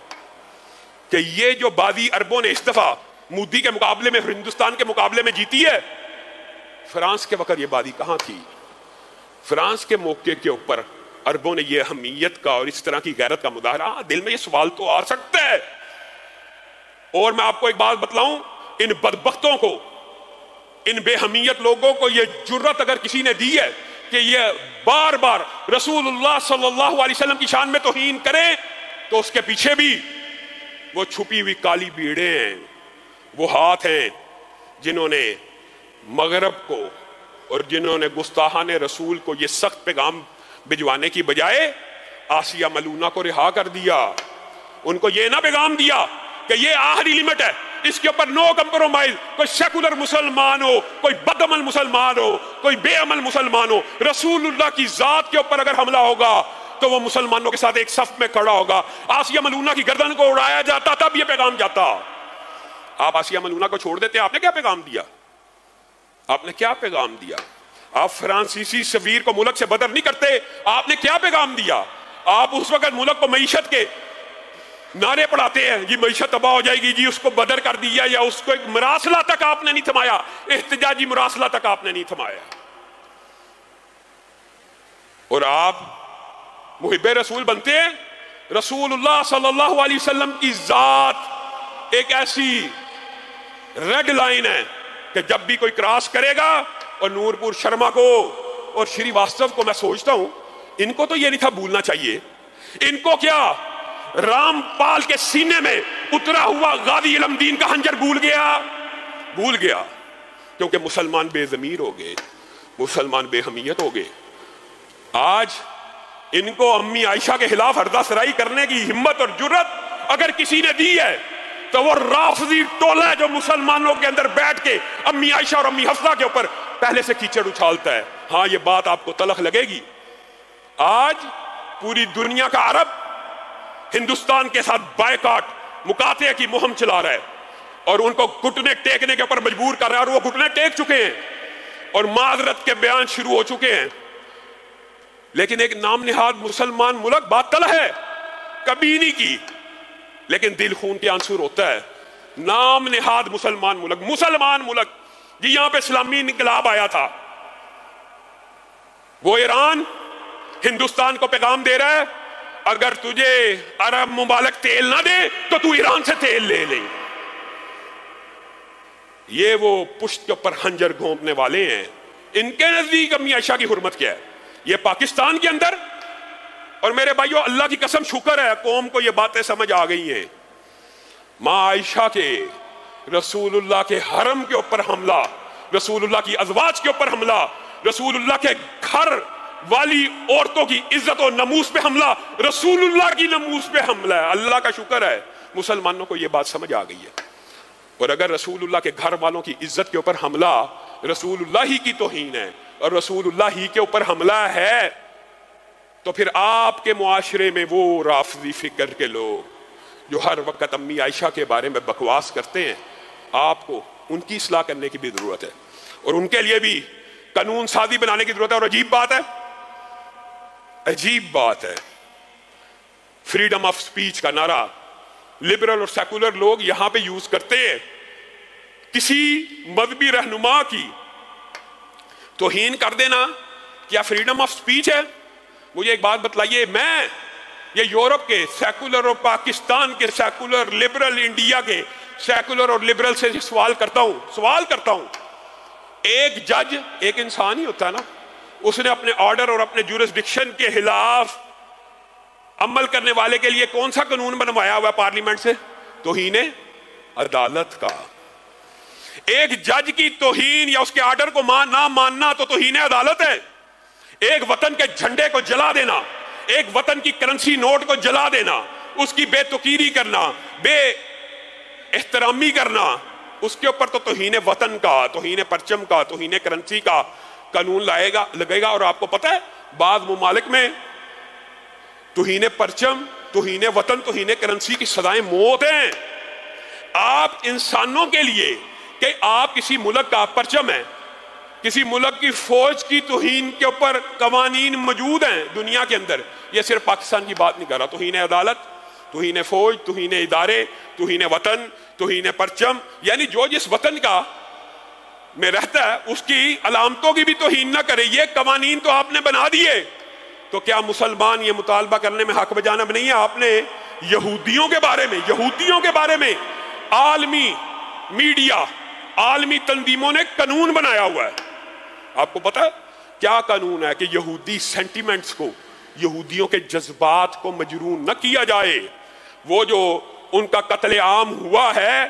کہ یہ جو بازی عربوں نے اس دفعہ مودی کے مقابلے میں، ہندوستان کے مقابلے میں جیتی ہے، فرانس کے وقت یہ بازی کہاں تھی؟ فرانس کے موقع کے اوپر عربوں نے یہ اہمیت کا اور اس طرح کی غیرت کا مظاہرہ، دل میں یہ سوال تو آ سکتا ہے۔ اور میں آپ کو ایک بات بتلاؤں، ان بدبختوں کو، ان بے حمیت لوگوں کو یہ جرت اگر کسی نے دی ہے کہ یہ بار بار رسول اللہ صلی اللہ علیہ وسلم کی شان میں توہین کریں، تو اس کے پیچھے بھی وہ چھپی ہوئی کالی بیڑیں ہیں، وہ ہاتھ ہیں جنہوں نے مغرب کو اور جنہوں نے گستاخان رسول کو یہ سخت پیغام بھجوانے کی بجائے آسیہ ملونہ کو رہا کر دیا۔ ان کو یہ نہ پیغام دیا کہ یہ آخری لیمٹ ہے، اس کے اوپر نو کمپرومائز، کوئی سیکولر مسلمان ہو، کوئی بد عمل مسلمان ہو، کوئی بے عمل مسلمان ہو، رسول اللہ کی ذات کے اوپر اگر حملہ ہوگا تو وہ مسلمانوں کے ساتھ ایک صف میں کھڑا ہوگا۔ آسیہ ملونہ کی گردن کو اڑایا جاتا تب یہ پیغام جاتا۔ آپ آسیہ ملونہ کو چھوڑ دیتے، آپ نے کیا پیغام دیا؟ آپ نے کیا پیغام دیا؟ آپ فرانسیسی سفیر کو ملک سے بدر نہیں کرتے، آپ نے کیا پیغام دیا؟ آپ اس وقت ملک کو معیشت کے نعرے پڑھاتے ہیں، جی معیشت تباہ ہو جائے گی، جی اس کو بدر کر دیا، یا اس کو ایک مراسلہ تک آپ نے نہیں تھمایا، احتجاجی مراسلہ تک آپ نے نہیں تھمایا۔ اور آپ محب رسول بنتے ہیں. رسول اللہ صلی اللہ علیہ وسلم کی ذات ایک ایسی ریڈ لائن ہے کہ جب بھی کوئی کراس کرے گا، اور نور پور شرما کو اور شری واستو کو میں سوچتا ہوں ان کو تو یہ نہیں تھا بھولنا چاہیے. ان کو کیا رام پال کے سینے میں اترا ہوا غازی علم دین کا خنجر بھول گیا کیونکہ مسلمان بے ضمیر ہو گئے، مسلمان بے حمیت ہو گئے. آج ان کو امی عائشہ کے خلاف ہردہ سرائی کرنے کی ہمت اور جرت اگر کسی نے دی ہے تو وہ رافضی ٹولہ ہے جو مسلمانوں کے اندر بیٹھ کے امی عائشہ اور امی حفصہ کے اوپر پہلے سے کیچڑ اچھالتا ہے. ہاں یہ بات آپ کو تلخ لگے گی. آج پوری دنیا کا عرب ہندوستان کے ساتھ بائیکاٹ مقاطعے کی مہم چلا رہا ہے اور ان کو گھٹنے ٹیکنے کے اوپر مجبور کر رہا ہے، اور وہ گھٹنے ٹیک چکے ہیں اور معذرت کے بیان شروع ہو چکے ہیں. لیکن ایک نام نہاد مسلمان ملک باطل ہے، کبھی نہیں کی، لیکن دل خون کے آنسور ہوتا ہے. نام نہاد مسلمان ملک جی یہاں پہ اسلامی انقلاب آیا تھا. وہ ایران ہندوستان کو پیغام دے رہا ہے اگر تجھے عرب ممالک تیل نہ دے تو تو ایران سے تیل لے لے. یہ وہ پشت کے اوپر خنجر گھونپنے والے ہیں. ان کے نزدیک امی عائشہ کی حرمت کیا ہے؟ یہ پاکستان کے اندر، اور میرے بھائیو اللہ کی قسم شکر ہے قوم کو یہ باتیں سمجھ آ گئی ہیں. ماں عائشہ کے رسول اللہ کے حرم کے اوپر حملہ، رسول اللہ کی ازواج کے اوپر حملہ، رسول اللہ کے گھر والی عورتوں کی عزت و ناموس پہ حملہ، رسول اللہ کی ناموس پہ حملہ ہے. اللہ کا شکر ہے مسلمانوں کو یہ بات سمجھ آ گئی ہے. اور اگر رسول اللہ کے گھر والوں کی عزت کے اوپر حملہ رسول اللہ ہی کی توہین ہے اور رسول اللہ ہی کے اوپر حملہ ہے، تو پھر آپ کے معاشرے میں وہ رافضی فکر کے لوگ جو ہر وقت امی عائشہ کے بارے میں بکواس کرتے ہیں، آپ کو ان کی اصلاح کرنے کی بھی ضرورت ہے اور ان کے لیے بھی قانون سازی بنانے کی ضرورت ہے. اور عجیب بات ہے فریڈم آف سپیچ کا نعرہ لبرل اور سیکولر لوگ یہاں پہ یوز کرتے ہیں. کسی مذہبی رہنما کی توہین کر دینا کیا فریڈم آف سپیچ ہے؟ مجھے ایک بات بتلائیے، میں یہ یورپ کے سیکولر اور پاکستان کے سیکولر، لبرل انڈیا کے سیکولر اور لبرل سے سوال کرتا ہوں. ایک جج ایک انسان ہی ہوتا ہے نا، اس نے اپنے آرڈر اور اپنے جورسڈکشن کے خلاف عمل کرنے والے کے لیے کون سا قانون بنوایا ہوا ہے پارلیمنٹ سے؟ توہین عدالت کا. ایک جج کی توہین یا اس کے آرڈر کو نہ ماننا تو توہین عدالت ہے. ایک وطن کے جھنڈے کو جلا دینا، ایک وطن کی کرنسی نوٹ کو جلا دینا، اس کی بے توقیری کرنا، بے احترامی کرنا، اس کے اوپر تو توہین وطن کا، توہین پرچم کا، توہین کرنسی کا قانون لگے گا. اور آپ کو پتہ ہے بعض ممالک میں توہین پرچم، توہین وطن، توہین کرنسی کی سزائیں موت ہیں. آپ انسانوں کے لیے کہ آپ کسی ملک کا پرچم ہے، کسی ملک کی فوج کی توہین کے اوپر قوانین موجود ہیں دنیا کے اندر. یہ صرف پاکستان کی بات نہیں کر رہا. توہین عدالت، توہین فوج، توہین ادارے، توہین وطن، توہین پرچم، یعنی جو جس وطن کا میں رہتا ہے اس کی علامتوں کی بھی توہین نہ کرے. یہ قوانین تو آپ نے بنا دیے، تو کیا مسلمان یہ مطالبہ کرنے میں حق بجانب نہیں ہے؟ آپ نے یہودیوں کے بارے میں عالمی میڈیا، عالمی تنظیموں نے قانون بنایا ہوا ہے. آپ کو پتہ ہے کیا قانون ہے؟ کہ یہودی سینٹیمنٹس کو، یہودیوں کے جذبات کو مجرون نہ کیا جائے. وہ جو ان کا قتل عام ہوا ہے،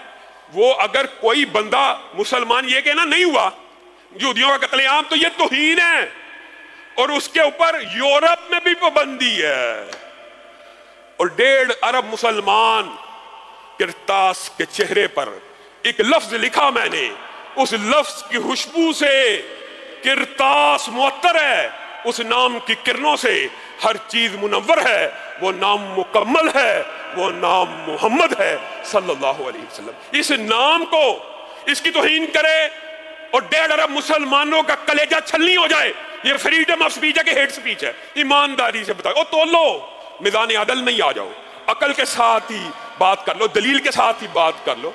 وہ اگر کوئی بندہ مسلمان یہ کہنا نہیں ہوا یہودیوں کا قتل عام، تو یہ توہین ہے. اور اس کے اوپر یورپ میں بھی پابندی ہے. اور 1.5 ارب مسلمان کرتاس کے چہرے پر ایک لفظ لکھا میں نے، اس لفظ کی خوشبو سے کرتاس معطر ہے، اس نام کی کرنوں سے ہر چیز منور ہے. وہ نام مکمل ہے، وہ نام محمد ہے صلی اللہ علیہ وسلم. اس نام کو، اس کی توہین کرے اور 1.5 ارب مسلمانوں کا کلیجہ چھلنی ہو جائے، یہ فریڈم آف سپیچ ہے کہ ہیٹ سپیچ ہے؟ ایمانداری سے بتاؤ. تو لو میدان عدل نہیں آ جاؤ، عقل کے ساتھ ہی بات کر لو، دلیل کے ساتھ ہی بات کر لو.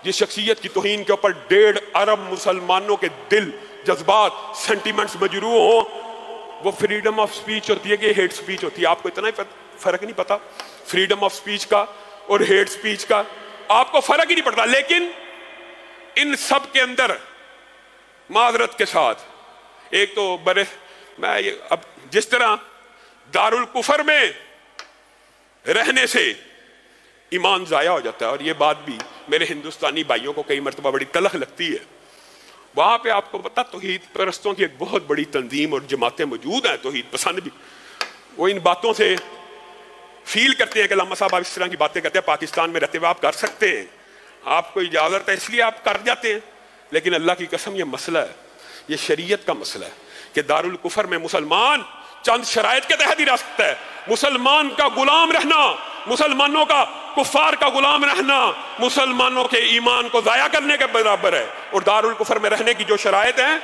جس شخصیت کی توہین کے اوپر 1.5 ارب مسلمانوں کے دل، جذبات، سینٹیمنٹس مجروح ہوں، وہ فریڈم آف سپیچ ہوتی ہے کہ ہیٹ سپیچ ہوتی ہے. آپ کو اتنا ہی فرق نہیں پتا فریڈم آف سپیچ کا اور ہیٹ سپیچ کا, آپ کو فرق ہی نہیں پڑتا. لیکن ان سب کے اندر معذرت کے ساتھ ایک تو میں اب جس طرح دارالکفر میں رہنے سے ایمان ضائع ہو جاتا ہے, اور یہ بات بھی میرے ہندوستانی بھائیوں کو کئی مرتبہ بڑی تلخ لگتی ہے. وہاں پہ آپ کو پتا توحید پرستوں کی ایک بہت بڑی تنظیم اور جماعتیں موجود ہیں, توحید پسند بھی, وہ ان باتوں سے فیل کرتے ہیں کہ علامہ صاحب آپ اس طرح کی باتیں کرتے ہیں, پاکستان میں رہتے ہوئے آپ کر سکتے ہیں, آپ کو اجازت ہے اس لیے آپ کر جاتے ہیں. لیکن اللہ کی قسم یہ مسئلہ ہے, یہ شریعت کا مسئلہ ہے کہ دارالکفر میں مسلمان چند شرائط کے تحت ہی رہ سکتا ہے. مسلمان کا غلام رہنا, مسلمانوں کا کفار کا غلام رہنا مسلمانوں کے ایمان کو ضائع کرنے کے برابر ہے. اور دارالکفر میں رہنے کی جو شرائط ہیں,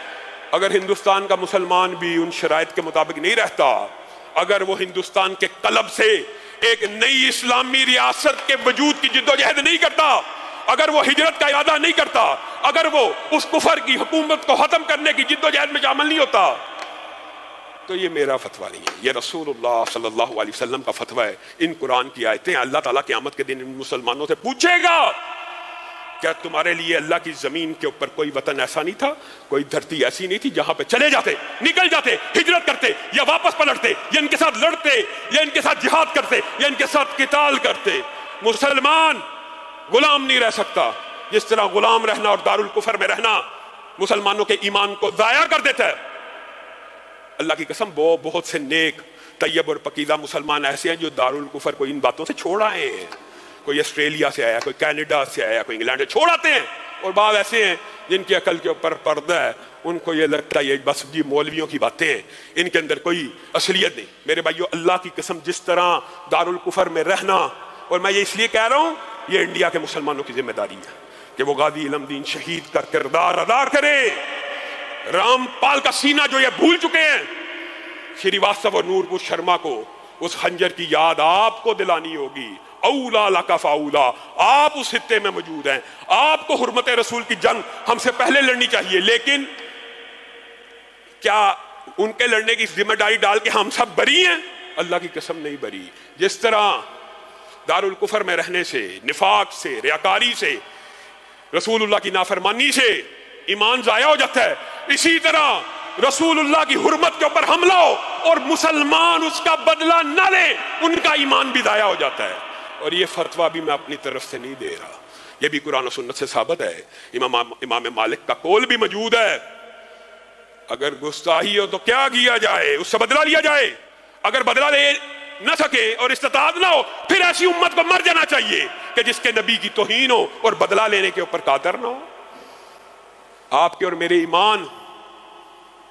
اگر ہندوستان کا مسلمان بھی ان شرائط کے مطابق نہیں رہتا, اگر وہ ہندوستان کے قلب سے ایک نئی اسلامی ریاست کے وجود کی جد و جہد نہیں کرتا, اگر وہ ہجرت کا ارادہ نہیں کرتا, اگر وہ اس کفر کی حکومت کو ختم کرنے کی جد و جہد میں شامل نہیں ہوتا, تو یہ میرا فتویٰ نہیں ہے, یہ رسول اللہ صلی اللہ علیہ وسلم کا فتویٰ ہے. ان قرآن کی آیتیں اللہ تعالیٰ قیامت کے دن ان مسلمانوں سے پوچھے گا کیا تمہارے لیے اللہ کی زمین کے اوپر کوئی وطن ایسا نہیں تھا, کوئی دھرتی ایسی نہیں تھی جہاں پہ چلے جاتے, نکل جاتے, ہجرت کرتے یا واپس پلٹتے, یا ان کے ساتھ لڑتے, یا ان کے ساتھ جہاد کرتے, یا ان کے ساتھ قتال کرتے. مسلمان غلام نہیں رہ سکتا. جس طرح غلام رہنا اور دارالکفر میں رہنا مسلمانوں کے ایمان کو ضائع کر دیتا ہے, اللہ کی قسم وہ بہت سے نیک طیب اور پکیزہ مسلمان ایسے ہیں جو دارالکفر کو ان باتوں سے چھوڑ آئے ہیں. کوئی آسٹریلیا سے آیا, کوئی کینیڈا سے آیا, کوئی انگلینڈ سے, چھوڑ آتے ہیں. اور بعض ایسے ہیں جن کی عقل کے اوپر پردہ ہے, ان کو یہ لگتا ہے یہ بس جی مولویوں کی باتیں ہیں, ان کے اندر کوئی اصلیت نہیں. میرے بھائیو اللہ کی قسم جس طرح دارالکفر میں رہنا, اور میں یہ اس لیے کہہ رہا ہوں یہ انڈیا کے مسلمانوں کی ذمہ داری ہے کہ وہ غازی علم دین شہید کا کردار ادا کرے. رام پال کا سینہ جو یہ بھول چکے ہیں, شری واستو اور نور پور شرما کو اس خنجر کی یاد آپ کو دلانی ہوگی. اولا لکا فاولا, آپ اس خطے میں موجود ہیں, آپ کو حرمت رسول کی جنگ ہم سے پہلے لڑنی چاہیے. لیکن کیا ان کے لڑنے کی ذمہ داری ڈال کے ہم سب بری ہیں؟ اللہ کی قسم نہیں بری. جس طرح دارالکفر میں رہنے سے, نفاق سے, ریاکاری سے, رسول اللہ کی نافرمانی سے ایمان ضائع ہو جاتا ہے, اسی طرح رسول اللہ کی حرمت کے اوپر حملہ ہو اور مسلمان اس کا بدلہ نہ لے, ان کا ایمان بھی ضائع ہو جاتا ہے. اور یہ فتویٰ بھی میں اپنی طرف سے نہیں دے رہا, یہ بھی قرآن و سنت سے ثابت ہے. امام مالک کا قول بھی موجود ہے, اگر گستاخی ہو تو کیا کیا جائے, اس سے بدلہ لیا جائے. اگر بدلہ لے نہ سکے اور استطاعت نہ ہو, پھر ایسی امت کو مر جانا چاہیے کہ جس کے نبی کی توہین ہو اور بدلہ لینے کے اوپر قادر نہ ہو. آپ کے اور میرے ایمان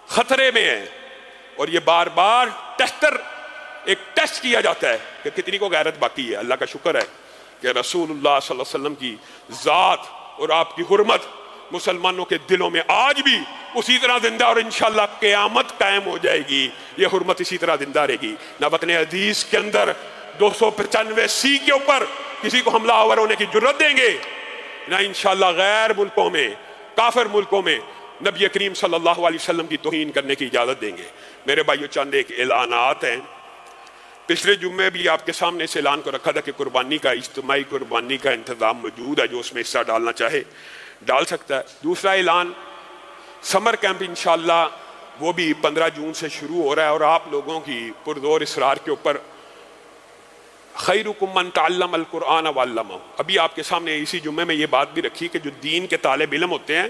خطرے میں ہے, اور یہ بار بار ایک ٹیسٹ کیا جاتا ہے کہ کتنی کو غیرت باقی ہے. اللہ کا شکر ہے کہ رسول اللہ صلی اللہ علیہ وسلم کی ذات اور آپ کی حرمت مسلمانوں کے دلوں میں آج بھی اسی طرح زندہ, اور انشاءاللہ قیامت قائم ہو جائے گی, یہ حرمت اسی طرح زندہ رہے گی. نہ وطن حدیث کے اندر 295 کے اوپر کسی کو حملہ آور ہونے کی جرت دیں گے, نہ انشاءاللہ غیر ملکوں میں, کافر ملکوں میں نبی کریم صلی اللہ علیہ وسلم کی توہین کرنے کی اجازت دیں گے. میرے بھائیو چند ایک اعلانات ہیں. پچھلے جمعے بھی آپ کے سامنے اس اعلان کو رکھا تھا کہ قربانی کا, اجتماعی قربانی کا انتظام موجود ہے, جو اس میں حصہ ڈالنا چاہے ڈال سکتا ہے. دوسرا اعلان, سمر کیمپ انشاءاللہ وہ بھی 15 جون سے شروع ہو رہا ہے, اور آپ لوگوں کی پرزور اصرار کے اوپر خیرکم من تعلم القرآن وعلمہ. ابھی آپ کے سامنے اسی جمعے میں یہ بات بھی رکھی کہ جو دین کے طالب علم ہوتے ہیں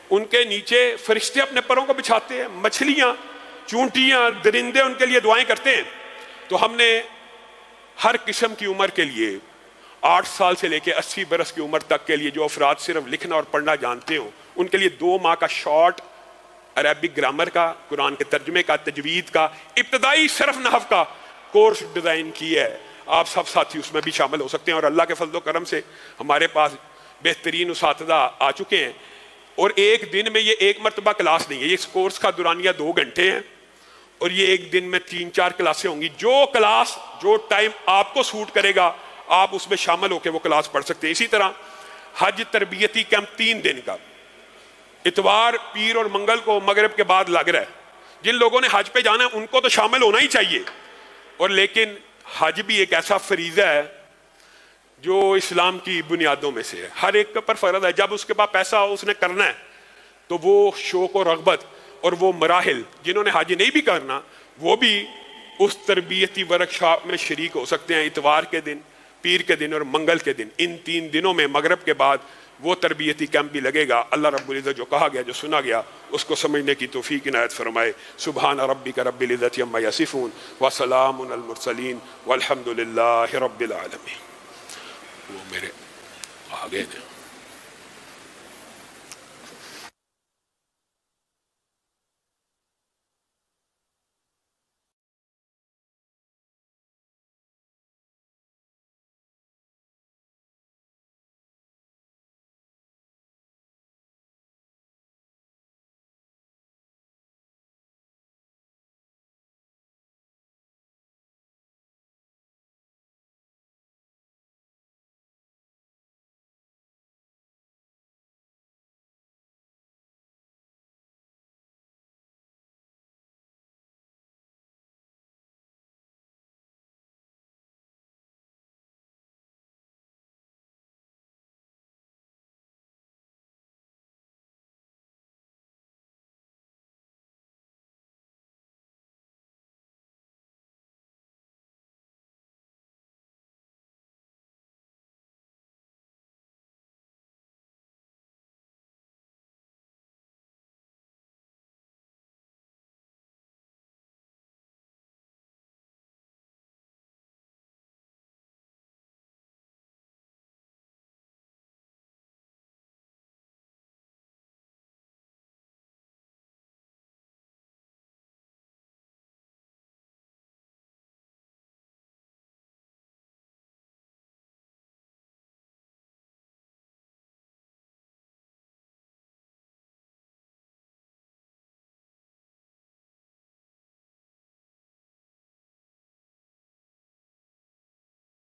ان کے نیچے فرشتے اپنے پروں کو بچھاتے ہیں, مچھلیاں, چونٹیاں, درندے ان کے لیے دعائیں کرتے ہیں. تو ہم نے ہر قسم کی عمر کے لیے 8 سال سے لے کے 80 برس کی عمر تک کے لیے جو افراد صرف لکھنا اور پڑھنا جانتے ہوں, ان کے لیے 2 ماہ کا شارٹ عربک گرامر کا, قرآن کے ترجمے کا, تجوید کا, ابتدائی صرف نحو کا کورس ڈیزائن کیا ہے. آپ سب ساتھی اس میں بھی شامل ہو سکتے ہیں, اور اللہ کے فضل و کرم سے ہمارے پاس بہترین اساتذہ آ چکے ہیں. اور ایک دن میں یہ ایک مرتبہ کلاس نہیں ہے, یہ اس کورس کا دورانیہ 2 گھنٹے ہیں, اور یہ ایک دن میں 3-4 کلاسیں ہوں گی. جو کلاس, جو ٹائم آپ کو سوٹ کرے گا آپ اس میں شامل ہو کے وہ کلاس پڑھ سکتے ہیں. اسی طرح حج تربیتی کیمپ 3 دن کا, اتوار, پیر اور منگل کو مغرب کے بعد لگ رہا ہے. جن لوگوں نے حج پہ جانا ہے ان کو تو شامل ہونا ہی چاہیے، اور لیکن حج بھی ایک ایسا فریضہ ہے جو اسلام کی بنیادوں میں سے ہے، ہر ایک پر فرض ہے۔ جب اس کے پاس پیسہ ہو اس نے کرنا ہے تو وہ شوق و رغبت اور وہ مراحل، جنہوں نے حج نہیں بھی کرنا وہ بھی اس تربیتی ورکشاپ میں شریک ہو سکتے ہیں، اتوار کے دن، پیر کے دن اور منگل کے دن، ان 3 دنوں میں مغرب کے بعد وہ تربیتی کیمپ بھی لگے گا۔ اللہ رب العزت جو کہا گیا، جو سنا گیا، اس کو سمجھنے کی توفیق عنایت فرمائے۔ سبحان ربک رب العزت عما یصفون وسلام علی المرسلین والحمد للہ رب العالمین۔ وہ میرے آگے